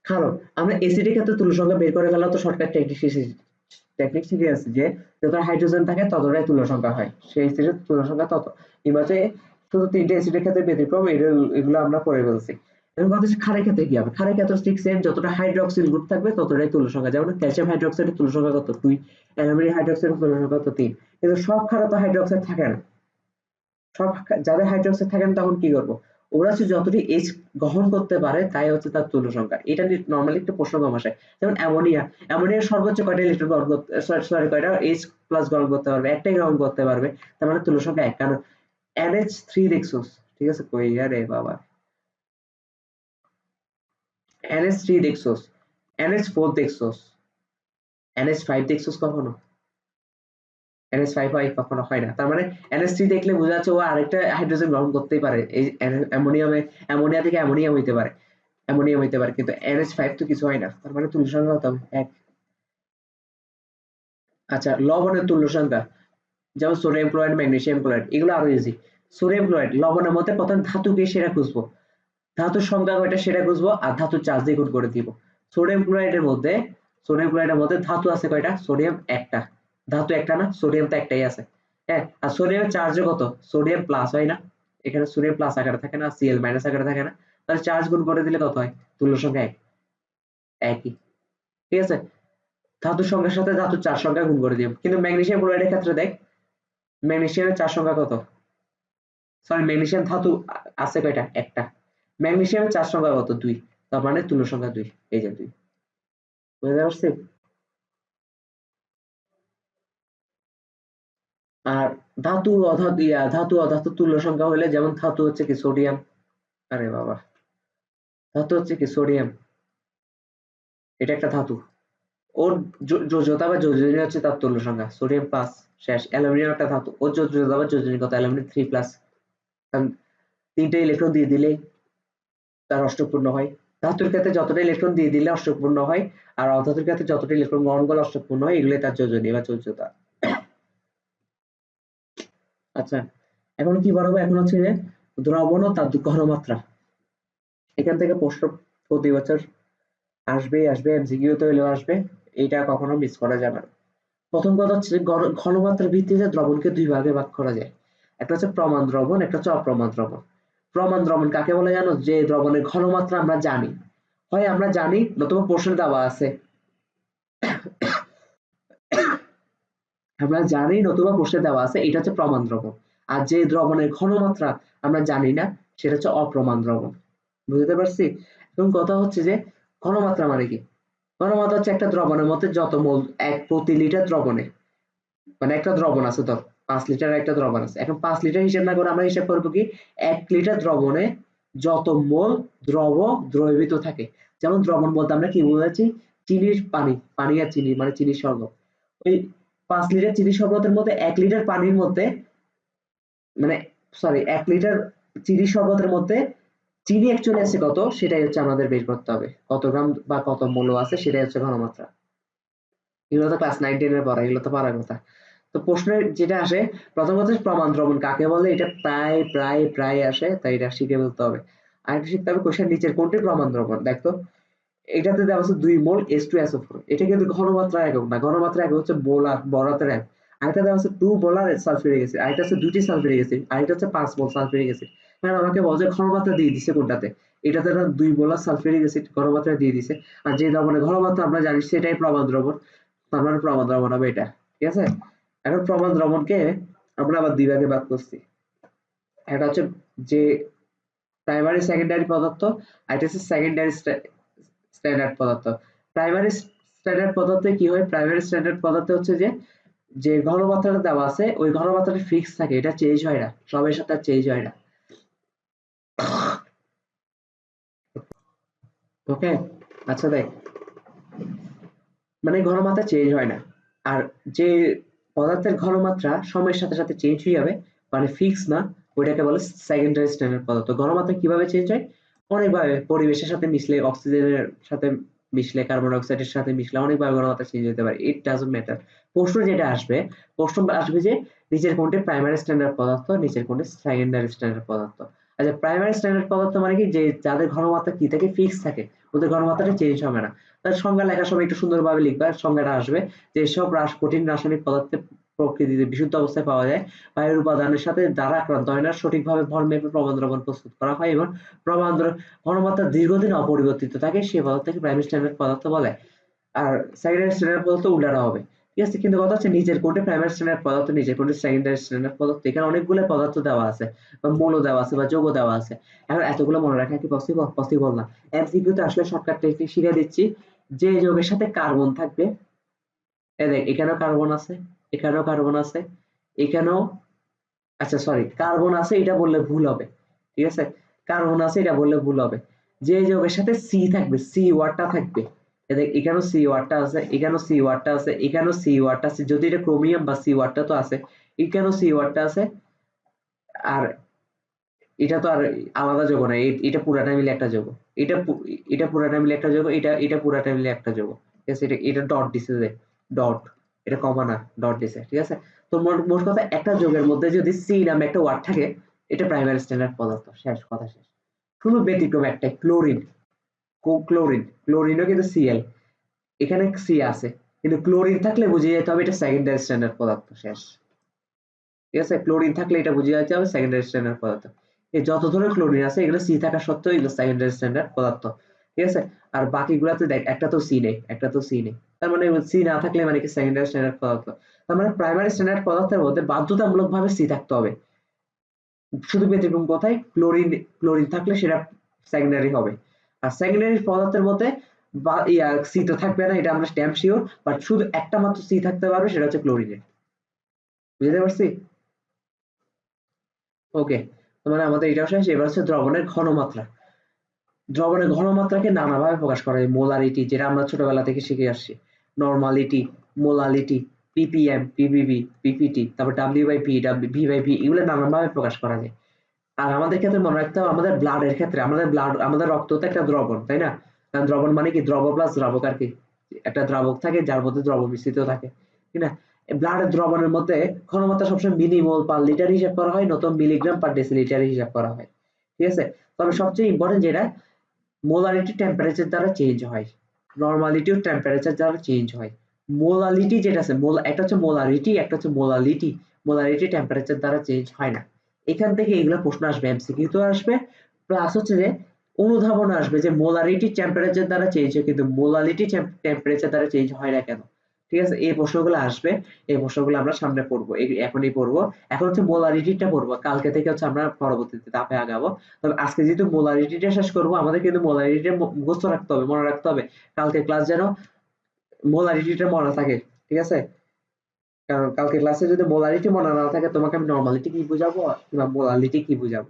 ক্ষারক আমরা এসিডের ক্ষেত্রে তুল্য সংখ্যা বের করে ফেলা তো শর্টকাট টেকনিক শিখে আছে, যে যত হাইড্রোজেন থাকে ততটাই তুল্য সংখ্যা হয়, সেই এসিডের তুল্য সংখ্যা তত। এবার হচ্ছে শুধু 3টে এসিডের ক্ষেত্রে ব্যতিক্রম, এগুলো আমরা পড়ে ফেলছি। এবং কথা হচ্ছে ক্ষারের ক্ষেত্রে কি হবে, ক্ষারের ক্ষেত্রে ঠিক সেম, যতটা হাইড্রোক্সিল গ্রুপ থাকবে ততটাই তুল্য সংখ্যা। যেমন ক্যালসিয়াম হাইড্রোক্সাইডের তুল্য সংখ্যা কত 2, অ্যালুমিনিয়াম হাইড্রোক্সাইডের তুল্য সংখ্যা কত 3। কিন্তু সব ক্ষারে তো হাইড্রোক্সাইড থাকে না। সব যাদের হাইড্রোক্সাইড থাকে না তখন কি করবো, ওরা হচ্ছে যতটি এইচ গ্রহণ করতে পারে তাই হচ্ছে তার তুল্য সংখ্যা। এটা নিয়ে নর্মালি একটা প্রশ্ন কম আসে। যেমন অ্যামোনিয়ার সর্বোচ্চ কয়টা ইলেকট্রন গ্রহণ করতে, সরি কয়টা এইচ প্লাস গ্রহণ করতে পারবে, একটাই গ্রহণ করতে পারবে, তার মানে তুল্য সংখ্যা 1। কারণ NH3 দেখছোস, ঠিক আছে কই আরে বাবা, NH3 দেখছোস, NH4 দেখছোস, NH5 দেখছোস কখনো? NH5 হয় কখনো হয় না, তার মানে NH3 দেখলে বোঝা যাচ্ছে ও আরেকটা হাইড্রোজেন গ্রহণ করতেই পারে। এই অ্যামোনিয়া থেকে অ্যামোনিয়াম হইতে পারে, কিন্তু NH5 তো কিছু হয় না, তার মানে তুল্য সংখ্যা কত 1। আচ্ছা, লবণের তুল্য সংখ্যা যেমন সোডিয়াম ক্লোরাইড, ম্যাগনেসিয়াম ক্লোরাইড, এগুলো আরো ইজি। সোডিয়াম ক্লোরাইড লবণের মধ্যে প্রথম ধাতুকে সেটা খুঁজবো, ধাতুর সংখ্যা কয়টা সেটা খুঁজবো, আর ধাতুর চার্জ দিয়ে গুণ করে দিব। সোডিয়াম ক্লোরাইডের মধ্যে ধাতু আছে কয়টা, সোডিয়াম একটা, ধাতু একটা না, সোডিয়াম তো একটাই আছে। হ্যাঁ, আর সোডিয়ামের চার্জ কত, সোডিয়াম প্লাস হয় না, এখানে সোডিয়াম প্লাস আকারে থাকে না, Cl মাইনাস আকারে থাকে না, তাহলে চার্জ গুণ করে দিলে কত হয়, তুল্য সংখ্যা 1, একই। ঠিক আছে, ধাতুর সংখ্যার সাথে ধাতুর চার সংখ্যা গুণ করে দিব। কিন্তু ম্যাগনেসিয়াম ক্লোরাইডের ক্ষেত্রে দেখ, ম্যাগনেসিয়ামের চার সংখ্যা কত, সরি ম্যাগনেসিয়াম ধাতু আছে কয়টা, একটা, ম্যাগনেসিয়ামের চার সংখ্যা কত 2, তার মানে তুল্য সংখ্যা 2, এই যে 2। বুঝতে পারছি? আর ধাতু অধাতু তুল্য সংখ্যা হলে, যেমন ধাতু হচ্ছে কি সোডিয়াম, আরে বাবা, ধাতু হচ্ছে কি সোডিয়াম, এটা একটা ধাতু, ওর যোজ্যতা বা যোজনী হচ্ছে তার তুল্য সংখ্যা সোডিয়াম প্লাস, শেষ। অ্যালুমিনিয়াম একটা ধাতু, ওর যোজ্যতা বা যোজনী কত, অ্যালুমিনিয়াম 3 প্লাস, কারণ 3টে ইলেকট্রন দিয়ে দিলে তার অষ্টক পূর্ণ হয়। ধাতুর ক্ষেত্রে যতটা ইলেকট্রন দিয়ে দিলে অষ্টক পূর্ণ হয়, আর অধাতুর ক্ষেত্রে যতটা ইলেকট্রন গ্রহণ করলে অষ্টক পূর্ণ হয়, এগুলোই তার যোজনী বা যোজ্যতা। আচ্ছা, এখন কি বানাবো, এখন হচ্ছে যে দ্রবণ ও তার ঘনমাত্রা। এখান থেকে প্রশ্ন প্রতি বছর আসবে, এমসিকিউ তো হলেও আসবে, এটা কখনো মিস করা যাবে না। প্রথম কথা হচ্ছে ঘনমাত্রার ভিত্তিতে দ্রবণকে দুই ভাগে ভাগ করা যায়, একটা হচ্ছে প্রমাণ দ্রবণ, একটা হচ্ছে অপ্রমাণ দ্রবণ। প্রমাণ দ্রবণ কাকে বলে জানো, যে দ্রবণের ঘনমাত্রা আমরা জানি, হয় আমরা জানি নতুবা প্রশ্নে দেওয়া আছে, আমরা জানি নতুবা প্রশ্নে দেওয়া আছে, এটা হচ্ছে প্রমাণ দ্রবণ। আর যে দ্রবণের ঘনমাত্রা আমরা জানি না, সেটা হচ্ছে অপ্রমাণ দ্রবণ। বুঝতে পারছি? এবং কথা হচ্ছে যে ঘনমাত্রা মানে কি, ঘনমাত্রা হচ্ছে একটা দ্রবণের মধ্যে যত মোল এক প্রতি লিটার দ্রবণে, মানে একটা দ্রবণ আছে ধর 5 লিটার একটা দ্রবণ আছে, এখন 5 লিটার হিসেব না করে আমরা হিসাব করবো কি 1 লিটার দ্রবণে যত মোল দ্রবীভূত থাকে। যেমন দ্রবণ বলতে আমরা কি বুঝাচ্ছি, চিনির পানি আর চিনি, মানে চিনির শরবত। ওই 5 লিটার চিনি শরবতের মধ্যে 1 লিটার পানির মধ্যে, মানে সরি 1 লিটার চিনি শরবতের মধ্যে চিনি অ্যাকচুয়ালি আছে কত, সেটাই হচ্ছে আমাদের বের করতে হবে, কত গ্রাম বা কত মোল আছে, সেটাই হচ্ছে ঘনমাত্রা। এগুলো তো ক্লাস 9-10 এর পড়া, এগুলো তো পারার কথা। তো প্রশ্নে যেটা আসে, প্রথম কথা প্রমাণ দ্রবণ কাকে বলে, এটা প্রায় আসে, তাই এটা শিখে ফেলতে হবে। আরেকটা শিখতে হবে, কোশ্চেন নিচের কোনটি প্রমাণ দ্রবণ, দেখতো এটাতে দেওয়া আছে 2 মোল H2SO4, এটা কিন্তু ঘনমাত্রা একক না, ঘনমাত্রা একক হচ্ছে মোলার, বড়হাতের এক। আরেকটা দেওয়া আছে 2 মোলার সালফিউরিক অ্যাসিড, আরেকটা হচ্ছে 2টি সালফিউরিক অ্যাসিড, আরেকটা হচ্ছে 5 মোল সালফিউরিক অ্যাসিড। কারণ আমাকে বলছে ঘনমাত্রা দিয়ে দিছে কোনটাতে, এটাতে না 2 মোলার সালফিউরিক অ্যাসিড ঘনমাত্রা দিয়ে দিছে, আর যে দ্রবণের ঘনমাত্রা আমরা জানি সেটাই প্রমাণ দ্রবণ, তার মানে প্রমাণ দ্রবণ হবে এটা। ঠিক আছে, এখন প্রমাণ দ্রবণকে আমরা আবার দুই ভাগে ভাগ করছি, একটা হচ্ছে যে প্রাইমারি সেকেন্ডারি পদার্থ, আর এটা হচ্ছে সেকেন্ডারি স্ট্যান্ডার্ড পদার্থ। প্রাইমারি স্ট্যান্ডার্ড পদার্থে কি হয়, প্রাইমারি স্ট্যান্ডার্ড পদার্থে হচ্ছে যে যে ঘনমাত্রাটা দেওয়া আছে ওই ঘনমাত্রাটা ফিক্স থাকে, এটা চেঞ্জ হয় না, সবের সাথে চেঞ্জ হয় না। ওকে, আচ্ছা দেখ, মানে ঘনমাত্রা চেঞ্জ হয় না, আর যে পদার্থের ঘনমাত্রা সময়ের সাথে সাথে চেঞ্জ হয়ে যাবে, মানে ফিক্স না, ওইটাকে বলে সেকেন্ডারি স্ট্যান্ডার্ড পদার্থ। ঘনমাত্রা কিভাবে চেঞ্জ হয়? অনেকভাবে, পরিবেশের সাথে মিশলে, অক্সিজেনের সাথে মিশলে, কার্বন ডাই অক্সাইডের সাথে মিশলে অনেকভাবে ঘনমাত্রা চেঞ্জ হতে পারে। It doesn't matter. প্রশ্ন যেটা আসবে, প্রশ্ন আসবে যে নিচের কোনটি প্রাইমারি স্ট্যান্ডার্ড পদার্থ, নিচের কোনটি সেকেন্ডারি স্ট্যান্ডার্ড পদার্থ। আচ্ছা, প্রাইমারি স্ট্যান্ডার্ড পদার্থ মানে কি? যে যাদের ঘনমাত্রা কি থাকে, ফিক্স থাকে, ওদের ঘনমাত্রাটা চেঞ্জ হবে না। তার সংজ্ঞা লেখার সময় একটু সুন্দরভাবে লিখবা, সংজ্ঞাটা আসবে যে সব কঠিন রাসায়নিক পদার্থের প্রকৃতিতে বিশুদ্ধ অবস্থায় পাওয়া যায়, বায়ুর উপাদানের সাথে দ্বারা আক্রান্ত হয় না, সঠিকভাবে ভর মেপে প্রমাণ দ্রবণ প্রস্তুত করা হয় এবং প্রমাণ ঘনমাত্রা দীর্ঘদিন অপরিবর্তিত থাকে, সেই পদার্থকে প্রাইমারি স্ট্যান্ডার্ড পদার্থ বলে। আর সেকেন্ডারি স্ট্যান্ডার্ড পদার্থ উল্টাটা হবে। ঠিক আছে, কিন্তু কথা হচ্ছে নিচের কোনটি প্রাইমারি স্ট্যান্ডার্ড পদার্থ, নিচের কোনটি সেকেন্ডারি স্ট্যান্ডার্ড পদার্থ। এখানে অনেকগুলো পদার্থ দেওয়া আছে, বা মৌল দেওয়া আছে, বা যৌগ দেওয়া আছে। এখন এতগুলো মনে রাখা কি পসিবল? পসিবল না। এমসিকিউতে আসলে শর্টকাট টেকনিক শিখিয়ে দিচ্ছি। যে যৌগের সাথে কার্বন থাকবে, দেখ এখানেও কার্বন আছে, এখানেও কার্বন আছে, এখানেও, আচ্ছা সরি, কার্বন আছে এটা বললে ভুল হবে। ঠিক আছে, কার্বন আছে এটা বললে ভুল হবে। যে যৌগের সাথে সি থাকবে, সি ওয়ার্ডটা থাকবে, দেখ এখানেও সি ওয়ার্ডটা আছে, এখানেও সি ওয়ার্ডটা আছে, এখানেও সি ওয়ার্ডটা আছে, যদি এটা ক্রোমিয়াম বা সি ওয়ার্ডটা তো আছে, এখানেও সি ওয়ার্ডটা আছে। আর এটা তো আর আলাদা যৌগ না, এটা পুরাটা মিলে একটা যৌগ। এটা এটা পুরাটা মিলে একটা যৌগ, এটা এটা পুরাটা মিলে একটা যৌগ। ঠিক আছে, এটা এটা ডট দিছে, যে ডট, এটা কমা না, ডট দিছে। ঠিক আছে, তো মোট কথা একটা যৌগের মধ্যে যদি সি নামে একটা ওয়ার্ড থাকে, এটা প্রাইমারি স্ট্যান্ডার্ড পদার্থ। শেষ কথা, শেষ। শুধু ব্যতিক্রম একটাই, ক্লোরিন। ক্লোরিন, ক্লোরিনও কিন্তু সিএল, এখানে সি আছে, কিন্তু ক্লোরিন থাকলে বুঝে যেতে হবে এটা সেকেন্ডারি স্ট্যান্ডার্ড পদার্থ। শেষ। ঠিক আছে, ক্লোরিন থাকলে এটা বুঝে যেতে হবে সেকেন্ডারি স্ট্যান্ডার্ড পদার্থ। এই যত ধরনের ক্লোরিন আছে এগুলো সি থাকা সত্ত্বেও এগুলো সেকেন্ডারি স্ট্যান্ডার্ড পদার্থ। ঠিক আছে, আর বাকিগুলাতে দেখ একটা তো সি নেই, একটা তো সি নেই, তার মানে সি না থাকলে মানে কি সেকেন্ডারি স্ট্যান্ডার্ড পদার্থ। তার মানে প্রাইমারি স্ট্যান্ডার্ড পদার্থের মধ্যে বাধ্যতামূলক ভাবে সি থাকতে হবে। শুধু ব্যতিক্রম কোথায়? ক্লোরিন, ক্লোরিন থাকলে সেটা সেকেন্ডারি হবে। আর সেকেন্ডারি পদার্থের মধ্যে বা সি তো থাকবে না, এটা আমরা স্ট্যাম্প শিওর, বাট শুধু একটা মাত্র সি থাকতে পারবে, সেটা হচ্ছে ক্লোরিনের। বুঝতে পারছি? ওকে, মানে আমাদের এটা শেষ। এবার হচ্ছে দ্রবণের ঘনমাত্রা। দ্রবণের ঘনমাত্রাকে নানাভাবে প্রকাশ করা হয়। মোলারিটি, যেটা আমরা ছোটবেলা থেকে শিখে আসছি, normality, molality, PPM, PPB, PPT, তারপর W by P, V by V, এগুলো নানাভাবে প্রকাশ করা যায়। আর আমাদের ক্ষেত্রে মনে রাখতে হবে, আমাদের ব্লাডের ক্ষেত্রে, আমাদের ব্লাড, আমাদের রক্ত তো একটা দ্রবণ, তাই না? কারণ দ্রবণ মানে কি? দ্রব প্লাস দ্রাবক আর কি। একটা দ্রাবক থাকে যার মধ্যে দ্রব মিশ্রিত থাকে, ঠিক না? ব্লাডের দ্রবণের মধ্যে ঘনমাত্রা সবসময় মিলিমোল পার লিটার হিসাব করা হয়, নয়তো মিলিগ্রাম পার ডেসিলিটার হিসাব করা হয়। ঠিক আছে, তবে সবচেয়ে ইম্পর্টেন্ট যেটা, মোলারিটি টেম্পারেচার দ্বারা চেঞ্জ হয়, নরমালিটিও টেম্পারেচার দ্বারা চেঞ্জ হয়। মোলালিটি যেটা আছে, একটা হচ্ছে মোলারিটি, একটা হচ্ছে মোলালিটি। মোলারিটি টেম্পারেচার দ্বারা চেঞ্জ হয় না। এখান থেকে এগুলো প্রশ্ন আসবে, এমসিকিউ তো আসবে, প্লাস হচ্ছে যে অনুধাবন আসবে যে মোলারিটি টেম্পারেচার দ্বারা চেঞ্জ হয়, কিন্তু মোলালিটি টেম্পারেচার দ্বারা চেঞ্জ হয় না কেন। ঠিক আছে, এই প্রশ্নগুলো আসবে, এই প্রশ্নগুলো আমরা সামনে পড়বো, এখনই পড়বো। এখন হচ্ছে মোলারিটিটা পড়বো, কালকে থেকে হচ্ছে আমরা পরবর্তীতে ধাপে আগাবো। তবে আজকে যেহেতু মোলারিটিটা শেষ করবো, আমাদের কিন্তু মোলারিটিটা মুখস্থ রাখতে হবে, মনে রাখতে হবে, কালকে ক্লাস যেন মোলারিটিটা মনে থাকে। ঠিক আছে, কারণ কালকে ক্লাসে যদি মোলারিটি মনে না থাকে, তোমাকে আমি নরমালিটি কি বুঝাবো কিংবা মোলালিটি কি বুঝাবো।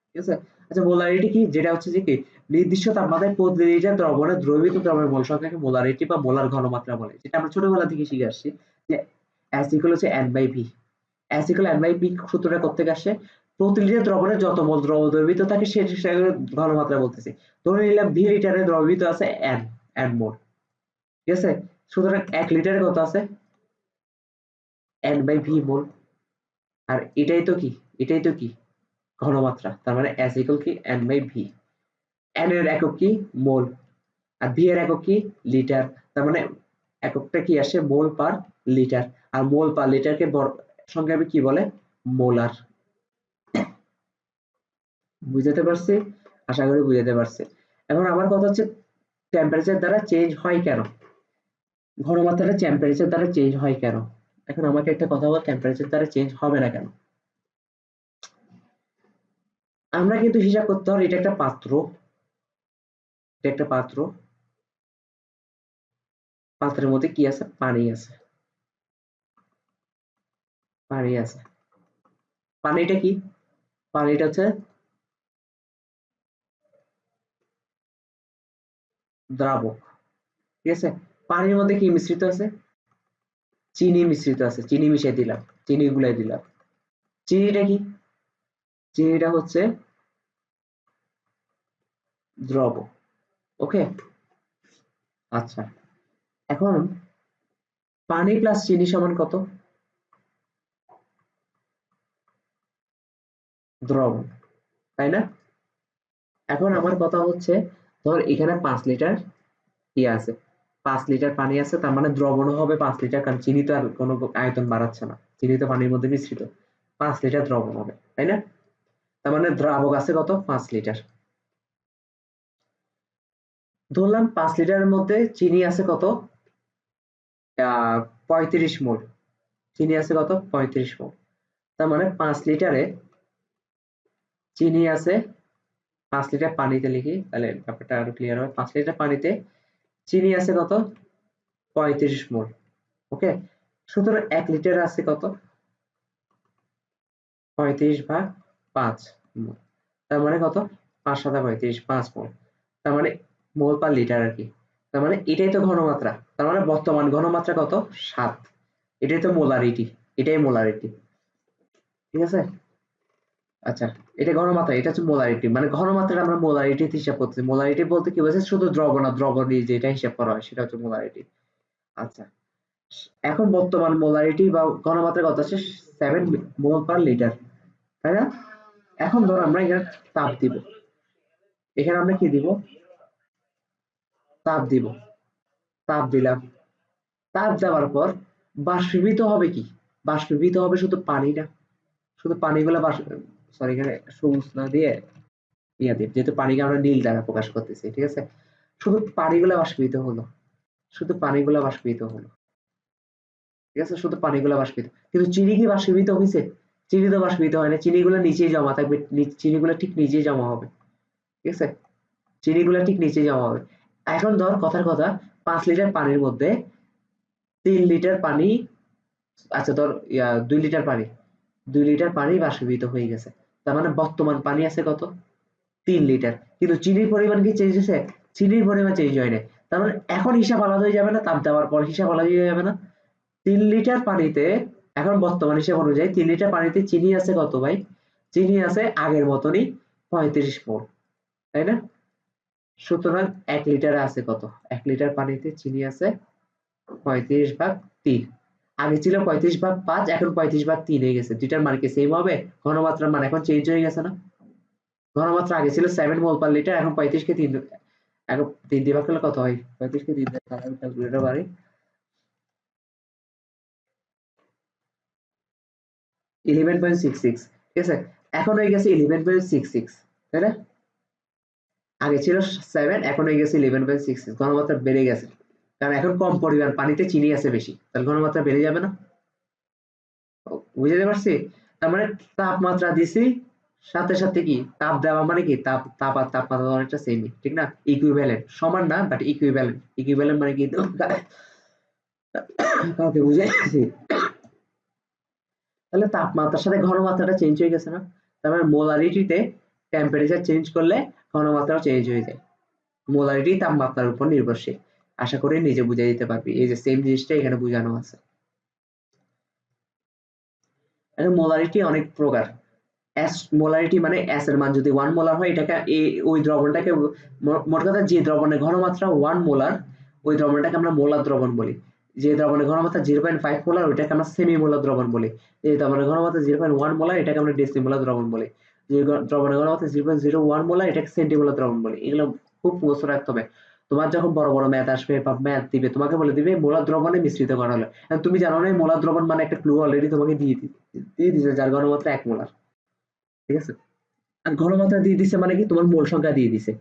ঠিক আছে, আচ্ছা মোলারিটি কি? যেটা হচ্ছে যে কি, নির্দিষ্ট তাপমাত্রায় প্রতি লিটার দ্রবণে দ্রবীভূত দ্রবণের মোল সংখ্যাকে মোলারিটি বা মোলার ঘনমাত্রা বলে, যেটা আমরা ছোটবেলা থেকে শিখে আসছি যে S ইকুয়াল হচ্ছে N by V. S equal N by V সূত্রটা কোত্থেকে আসে? প্রতি লিটার দ্রবণে যত মোল দ্রব দ্রবীভূত থাকে সেটা ঘনমাত্রা বলতেছি। ধরে নিলাম ভি লিটারে দ্রবীভূত আছে N মোল। ঠিক আছে, সুতরাং 1 লিটারে কত আছে? N বাই ভি মোল। আর এটাই তো কি, এটাই তো কি ঘনমাত্রা। তার মানে S ইকুয়াল কি N বাই ভি। N এর একক কি? মোল। আর ভি এর একক কি? লিটার। তার মানে এককটা কি আসে? মোল পার লিটার। আর মোল পার লিটারকে সংক্ষেপে কি বলে? মোলার। বুঝাতে পারছি? আশা করি বুঝাতে পারছি। এখন আমার কথা হচ্ছে টেম্পারেচার দ্বারা চেঞ্জ হয় কেন? ঘনমাত্রাটা টেম্পারেচার দ্বারা চেঞ্জ হয় কেন? এখন আমাকে একটা কথা বল, টেম্পারেচার দ্বারা চেঞ্জ হবে না কেন? আমরা কিন্তু হিসাব করতে হবে, এটা একটা পাত্র, এটা একটা পাত্র, পাত্রের মধ্যে কি আছে? পানি আছে, পানি আছে। পানিটা কি? পানিটা হচ্ছে দ্রাবক। ঠিক আছে, পানির মধ্যে কি মিশ্রিত আছে? চিনি মিশ্রিত আছে, চিনি মিশিয়ে দিলাম, চিনি গুলাই দিলাম। চিনিটা কি? চিনিটা হচ্ছে দ্রব। ওকে, আচ্ছা, এখন পানি প্লাস চিনি সমান কত? দ্রবণ, তাই না? এখন আমার কথা হচ্ছে, ধর এখানে 5 লিটার ইয়ে আছে, 5 লিটার পানি আছে, তার মানে দ্রবণও হবে 5 লিটার, কারণ চিনি তো আর কোনো আয়তন বাড়াচ্ছে না, চিনি তো পানির মধ্যে মিশ্রিত। 5 লিটার দ্রবণ হবে, তাই না? তার মানে দ্রাবক আছে কত? 5 লিটার। ধরলাম 5 লিটারের মধ্যে চিনি আছে কত? 35 মোল। চিনি আছে কত? 35 মোল। তার মানে 5 লিটারে চিনি আছে, 5 লিটার পানিতে লিখি তাহলে ব্যাপারটা আরো ক্লিয়ার হবে। 5 লিটার পানিতে চিনি আছে কত? 35 মোল। ওকে, সুতরাং 1 লিটারে আছে কত? 35/5 মোল। তার মানে কত? 5 7 35, 5 মোল। তার মানে মোল পার লিটার আর কি। তার মানে এটাই তো ঘনমাত্রা। তার মানে বর্তমান ঘনমাত্রা কত? 7। এটাই তো মোলারিটি। এটাই মোলারিটি। ঠিক আছে? আচ্ছা, এটা ঘনমাত্রা, এটা হচ্ছে মোলারিটি। মানে ঘনমাত্রাটা আমরা মোলারিটিতে হিসাব করতেছি। মোলারিটি বলতে কি বোঝায়? শুধু দ্রবণ আর দ্রবণী যেটা হিসাব করা হয় সেটা হচ্ছে মোলারিটি। আচ্ছা, এখন বর্তমান মোলারিটি বা ঘনমাত্রা কত আছে? 7 মোল পার লিটার, তাই না? এখন ধর আমরা এখানে তাপ দিব। এখানে আমরা কি দিব? তাপ দিব। তাপ দিলাম। তাপ দেওয়ার পর বাষ্পীভূত হবে কি? বাষ্পীভূত হবে শুধু পানি না। শুধু পানিগুলো সরি, এখানে সবুজ না দিয়ে ইয়া দিয়ে, যেহেতু পানিকে আমরা নীল দ্বারা প্রকাশ করতেছি, ঠিক আছে? শুধু পানিগুলো বাষ্পীভূত হলো। শুধু পানিগুলো বাষ্পীভূত হলো। ঠিক আছে? শুধু পানিগুলো বাষ্পীভূত। কিন্তু চিনি কি বাষ্পীভূত হইছে? চিনি তো বাষ্পীভূত হয় না। চিনিগুলো নিচেই জমা থাকবে। চিনিগুলো ঠিক নিচেই জমা হবে। ঠিক আছে? চিনিগুলো ঠিক নিচেই জমা হবে। এখন ধর কথার কথা, 5 লিটার পানির মধ্যে 3 লিটার পানি, আচ্ছা ধর 2 লিটার পানি, 2 লিটার পানি বাষ্পীভূত হয়ে গেছে। তার মানে বর্তমান পানি আছে কত? 3 লিটার। কিন্তু চিনির পরিমাণ কি চেঞ্জ হয়েছে? চিনির পরিমাণ চেঞ্জ হয় নাই। তার মানে এখন হিসাব আলাদা হয়ে যাবে না? তাপ দেওয়ার পর হিসাব আলাদা হয়ে যাবে না? 3 লিটার পানিতে, এখন বর্তমান হিসাব অনুযায়ী 3 লিটার পানিতে চিনি আছে কত ভাই? চিনি আছে আগের মতনই 35 মোল, তাই না? সুতরাং 1 লিটারে আছে কত? 1 লিটার পানিতে চিনি আছে 35/3। আগে ছিল 35/5, এখন 35/3 হয়ে গেছে। দুইটার মান কি সেম হবে? ঘনমাত্রার মান এখন চেঞ্জ হয়ে গেছে না? ঘনমাত্রা আগে ছিল 7 মোল পার লিটার, এখন 35 কে 3, এখন 3 দিয়ে ভাগ করলে কত হয়? 35 কে 3 দিয়ে ক্যালকুলেটর বাড়ি 11.66। ঠিক আছে? এখন হয়ে গেছে 11.66, তাই না? আগে ছিল 7, এখন হয়ে গেছে 11.66। ঘনমাত্রা বেড়ে গেছে, কারণ এখন কম পরিমাণ পানিতে চিনি আছে বেশি, তাহলে ঘনমাত্রা বেড়ে যাবে না? বুঝতে পারছি? তার মানে তাপমাত্রা দিছি, সাথে সাথে কি তাপ দেওয়া মানে কি তাপ আর তাপমাত্রা অনেকটা সেমই, ঠিক না? ইকুইভ্যালেন্ট, সমান না বাট ইকুইভ্যালেন্ট। ইকুইভ্যালেন্ট মানে কি কাউকে বুঝাইছি? তাহলে তাপমাত্রার সাথে ঘনমাত্রাটা চেঞ্জ হয়ে গেছে না? তার মানে মোলারিটিতে টেম্পারেচার চেঞ্জ করলে ঘনমাত্রাও চেঞ্জ হয়ে যায়। মোলারিটি তাপমাত্রার উপর নির্ভরশীল। আশা করি নিজে বুঝে দিতে পারবি। এই যে সেম জিনিসটা এখানে বোঝানো আছে। এখন মোলারিটি অনেক প্রকার। এস মোলারিটি মানে এস এর মান যদি 1 মোলার হয়, এটাকে ওই দ্রবণটাকে, মোট কথা যে দ্রবণের ঘনমাত্রা 1 মোলার, ওই দ্রবণটাকে আমরা মোলার দ্রবণ বলি। যে দ্রবণের ঘনমাত্রা 0.5 মোলার, ওইটাকে আমরা সেমি মোলার দ্রবণ বলি। যে দ্রবণের ঘনমাত্রা 0.1 মোলার, এটাকে আমরা ডেসিমোলার দ্রবণ বলি। যে দ্রবণের ঘনমাত্রা 0.01 মোলার, এটাকে সেন্টিমোলার দ্রবণ বলি। এগুলো খুব মুখস্থ রাখতে হবে। তোমার যখন বড় বড় ম্যাথ আসবে বা ম্যাথ দিবে, তোমাকে বলে দিবে মোলার দ্রবণে মিশ্রিত করা হলো। তুমি জানো না মোলার দ্রবণ মানে একটা ক্লু অলরেডি তোমাকে দিয়ে দিয়েছে, যার ঘনমাত্রা 1 মোলার। ঠিক আছে? আর ঘনমাত্রা দিয়ে দিছে মানে কি? তোমার মোল সংখ্যা দিয়ে দিছে।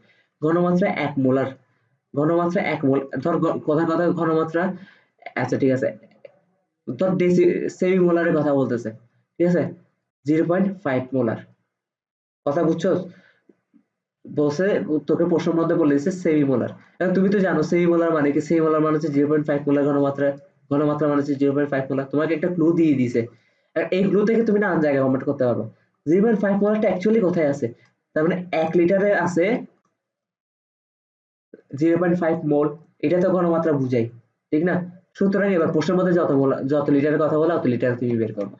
ঘনমাত্রা 1 মোলার। ঘনমাত্রা 1 মোল। ধর কথা কথা ঘনমাত্রা, আচ্ছা ঠিক আছে। ধর সেমি মোলারের কথা বলতেছে। ঠিক আছে? 0.5 মোলার। কথা বুঝছো? বলছে, তোকে প্রশ্নের মধ্যে বলে দিছে সেমি মোলার। এখন তুমি তো জানো সেমি মোলার মানে কি? সেমি মোলার মানে হচ্ছে 0.5 মোলার ঘনমাত্রা। ঘনমাত্রা মানে হচ্ছে 0.5 মোলার। তোমাকে একটা ক্লু দিয়ে দিছে। এই ক্লু থেকে তুমি নানান জায়গায় কমেন্ট করতে পারবে। 0.5 মোলারটা অ্যাকচুয়ালি কোথায় আছে? তার মানে 1 লিটারে আছে 0.5 মোল। এটা তো ঘনমাত্রা বুঝাই, ঠিক না? সুতরাং এবার প্রশ্নের মধ্যে যত লিটারের কথা বলে অত লিটার তুমি বের করবে।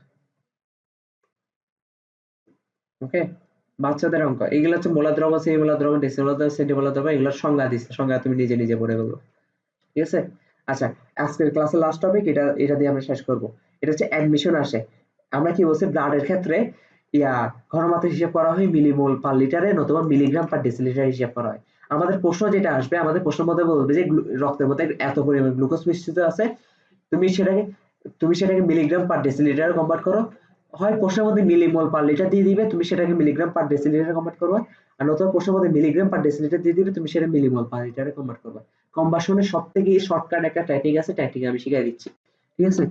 ওকে? বাচ্চাদের অঙ্ক এগুলো হচ্ছে মোলার দ্রব্য, সেমিমোলার দ্রব্য, ডেসিমোলার দ্রব্য, সেন্টিমোলার দ্রব্য, এগুলোর সংজ্ঞা দিচ্ছে, সংজ্ঞা তুমি নিজে নিজে পড়ে বলবো। ঠিক আছে? আচ্ছা, আজকের ক্লাসের লাস্ট টপিক এটা, এটা দিয়ে আমরা শেষ করব। এটা হচ্ছে অ্যাডমিশন আসে। আমরা কি বলছি, ব্লাডের ক্ষেত্রে ঘনমাত্রা হিসাব করা হয় মিলিমোল পার লিটারে নতুবা মিলিগ্রাম পার ডেসিলিটার হিসাব করা হয়। আমাদের প্রশ্ন যেটা আসবে, আমাদের প্রশ্নের মধ্যে বলবে যে রক্তের মধ্যে এত পরিমাণ গ্লুকোজ মিশ্রিত আছে, তুমি সেটাকে মিলিগ্রাম পার ডেসিলিটারে কনভার্ট করো। হয় প্রশ্নের মধ্যে মিলিমোল পার লিটার দিয়ে দিবে, তুমি সেটাকে মিলিগ্রাম পার ডেসিলিটারে কনভার্ট করবে। আর নতুবা প্রশ্নের মধ্যে মিলিগ্রাম পার ডেসিলিটার দিয়ে দিবে, তুমি সেটা মিলিমোল পার লিটারে কনভার্ট করবে। কম্বাসনের সবথেকে শর্টকাট একটা ট্যাকটিক আছে, ট্যাকটিক আমি শিখিয়ে দিচ্ছি। ঠিক আছে?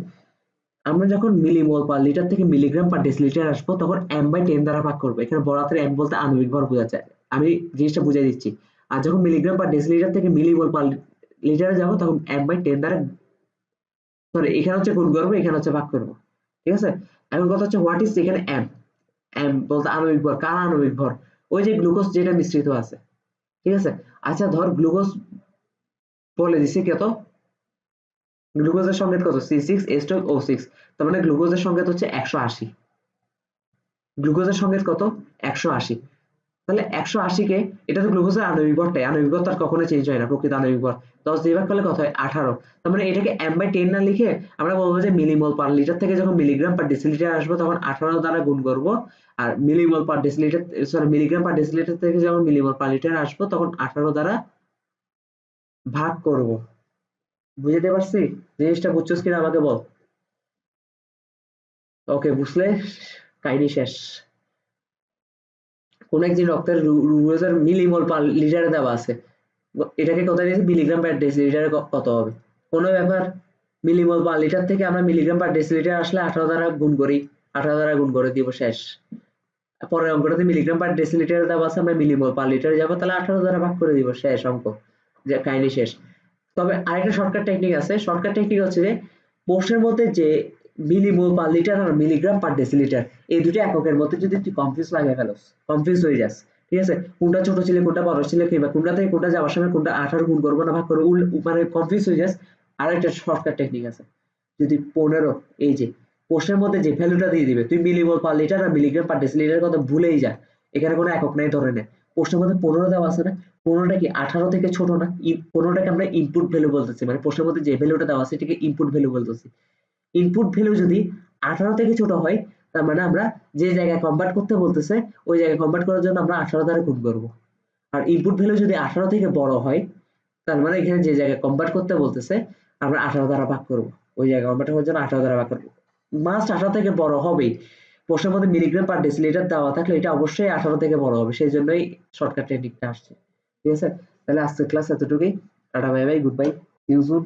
আমরা যখন মিলিমোল পার লিটার থেকে মিলিগ্রাম পার ডেসিলিটার আসবো, তখন m/10 দ্বারা ভাগ করবো। এখানে বড় হাতের m বলতে আণবিক ভর বোঝাচ্ছে, আমি জিনিসটা বুঝিয়ে দিচ্ছি। আর যখন মিলিগ্রাম পার ডেসিলিটার থেকে মিলিমোল পার লিটারে যাবো, তখন m/10 দ্বারা, সরি এখানে হচ্ছে গুণ করবো, এখানে হচ্ছে ভাগ করবো। ঠিক আছে? এখন কথা হচ্ছে হোয়াট ইজ এখানে m, m বলতে আণবিক ভর। কার আণবিক ভর? ওই যে গ্লুকোজ যেটা মিশ্রিত আছে। ঠিক আছে? আচ্ছা ধর গ্লুকোজ বলে দিছি কত, গ্লুকোজের সংকেত কত, C6H12O6, তার মানে গ্লুকোজের সংকেত হচ্ছে 180। গ্লুকোজের সংকেত কত, 180। তাহলে 180 কে, এটা তো গ্লুকোজের আণবিক ভরটাই, আণবিক ভর তার কখনো চেঞ্জ হয় না, প্রকৃত আণবিক ভর 10 দিয়ে ভাগ করলে কত হয়, 18। তার মানে এটাকে m/10 না লিখে আমরা বলবো যে মিলিমোল পার লিটার থেকে যখন মিলিগ্রাম পার ডেসিলিটার আসবো, তখন 18 দ্বারা গুণ করব। আর millimole per deciliter, sorry milligram per deciliter থেকে যখন মিলিমোল পার লিটার আসবো, তখন 18 দ্বারা ভাগ করব। বুঝতে পারছি? জিনিসটা বুঝছস কিনা আমাকে বল। ওকে, বুঝলে কাহিনী শেষ। কোন একদিন রক্তের গ্লুকোজের মিলিমোল পার লিটারে দেওয়া আছে, এটাকে কোথায় দিয়েছি, মিলিগ্রাম পার ডেসিলিটারে কত হবে, কোনো ব্যাপার। মিলিমোল পার লিটার থেকে আমরা মিলিগ্রাম পার ডেসিলিটার আসলে 18 দ্বারা গুণ করি, 18 দ্বারা গুণ করে দিব, শেষ। পরের অঙ্কটাতে মিলিগ্রাম পার ডেসিলিটারে দেওয়া আছে, আমরা মিলিমোল পার লিটারে যাবো, তাহলে 18 দ্বারা ভাগ করে দিব, শেষ অঙ্ক, যে কাহিনী শেষ। তবে আরেকটা শর্টকাট টেকনিক আছে, শর্টকাট টেকনিক হচ্ছে যে প্রশ্নের মধ্যে যে মিলিমোল পার লিটার আর মিলিগ্রাম পার ডেসিলিটার, এই দুটো এককের মধ্যে যদি তুই কনফিউজ লাগিয়ে ফেলোস, কনফিউজ হয়ে যাস, ঠিক আছে, কোনটা ছোট ছিল কোনটা বড় ছিল, কিংবা কোনটা থেকে কোনটা যাওয়ার সময় কোনটা 18 গুণ করবো না ভাগ করবো, মানে কনফিউজ হয়ে যাস। আর একটা শর্টকাট টেকনিক আছে, যদি 15, এই যে প্রশ্নের মধ্যে যে ভ্যালুটা দিয়ে দিবে, তুই মিলিমোল পার লিটার আর মিলিগ্রাম পার ডেসিলিটার কথা ভুলেই যা, এখানে কোনো একক নাই ধরে নে। প্রশ্নের মধ্যে 15 দেওয়া আছে না, 15টা কি 18 থেকে ছোট না? 15টাকে আমরা ইনপুট ভ্যালু বলতেছি, মানে প্রশ্নের মধ্যে যে ভ্যালুটা দেওয়া আছে এটাকে ইনপুট ভ্যালু বলতেছি। ইনপুট ভ্যালু যদি 18 থেকে ছোট হয়, তার মানে আমরা যে জায়গায় কনভার্ট করতে বলতেছে, ওই জায়গায় কনভার্ট করার জন্য আমরা 18 দ্বারা গুণ করব। আর ইনপুট ভ্যালু যদি 18 থেকে বড় হয়, তার মানে এখানে যে জায়গায় কনভার্ট করতে বলতেছে, আমরা 18 দ্বারা ভাগ করব। ওই জায়গায় কনভার্ট করার জন্য 18 দ্বারা ভাগ করব। মাস্ট 18 থেকে বড় হবেই। প্রশ্নের মধ্যে মিলিগ্রাম পার ডেসিলিটার দেওয়া থাকলে এটা অবশ্যই 18 থেকে বড় হবে, সেই জন্যই শর্টকাট টেকনিকটা আসছে। ঠিক আছে? তাহলে আজকের ক্লাস এতটুকুই। Tata, bye bye, goodbye, you soon.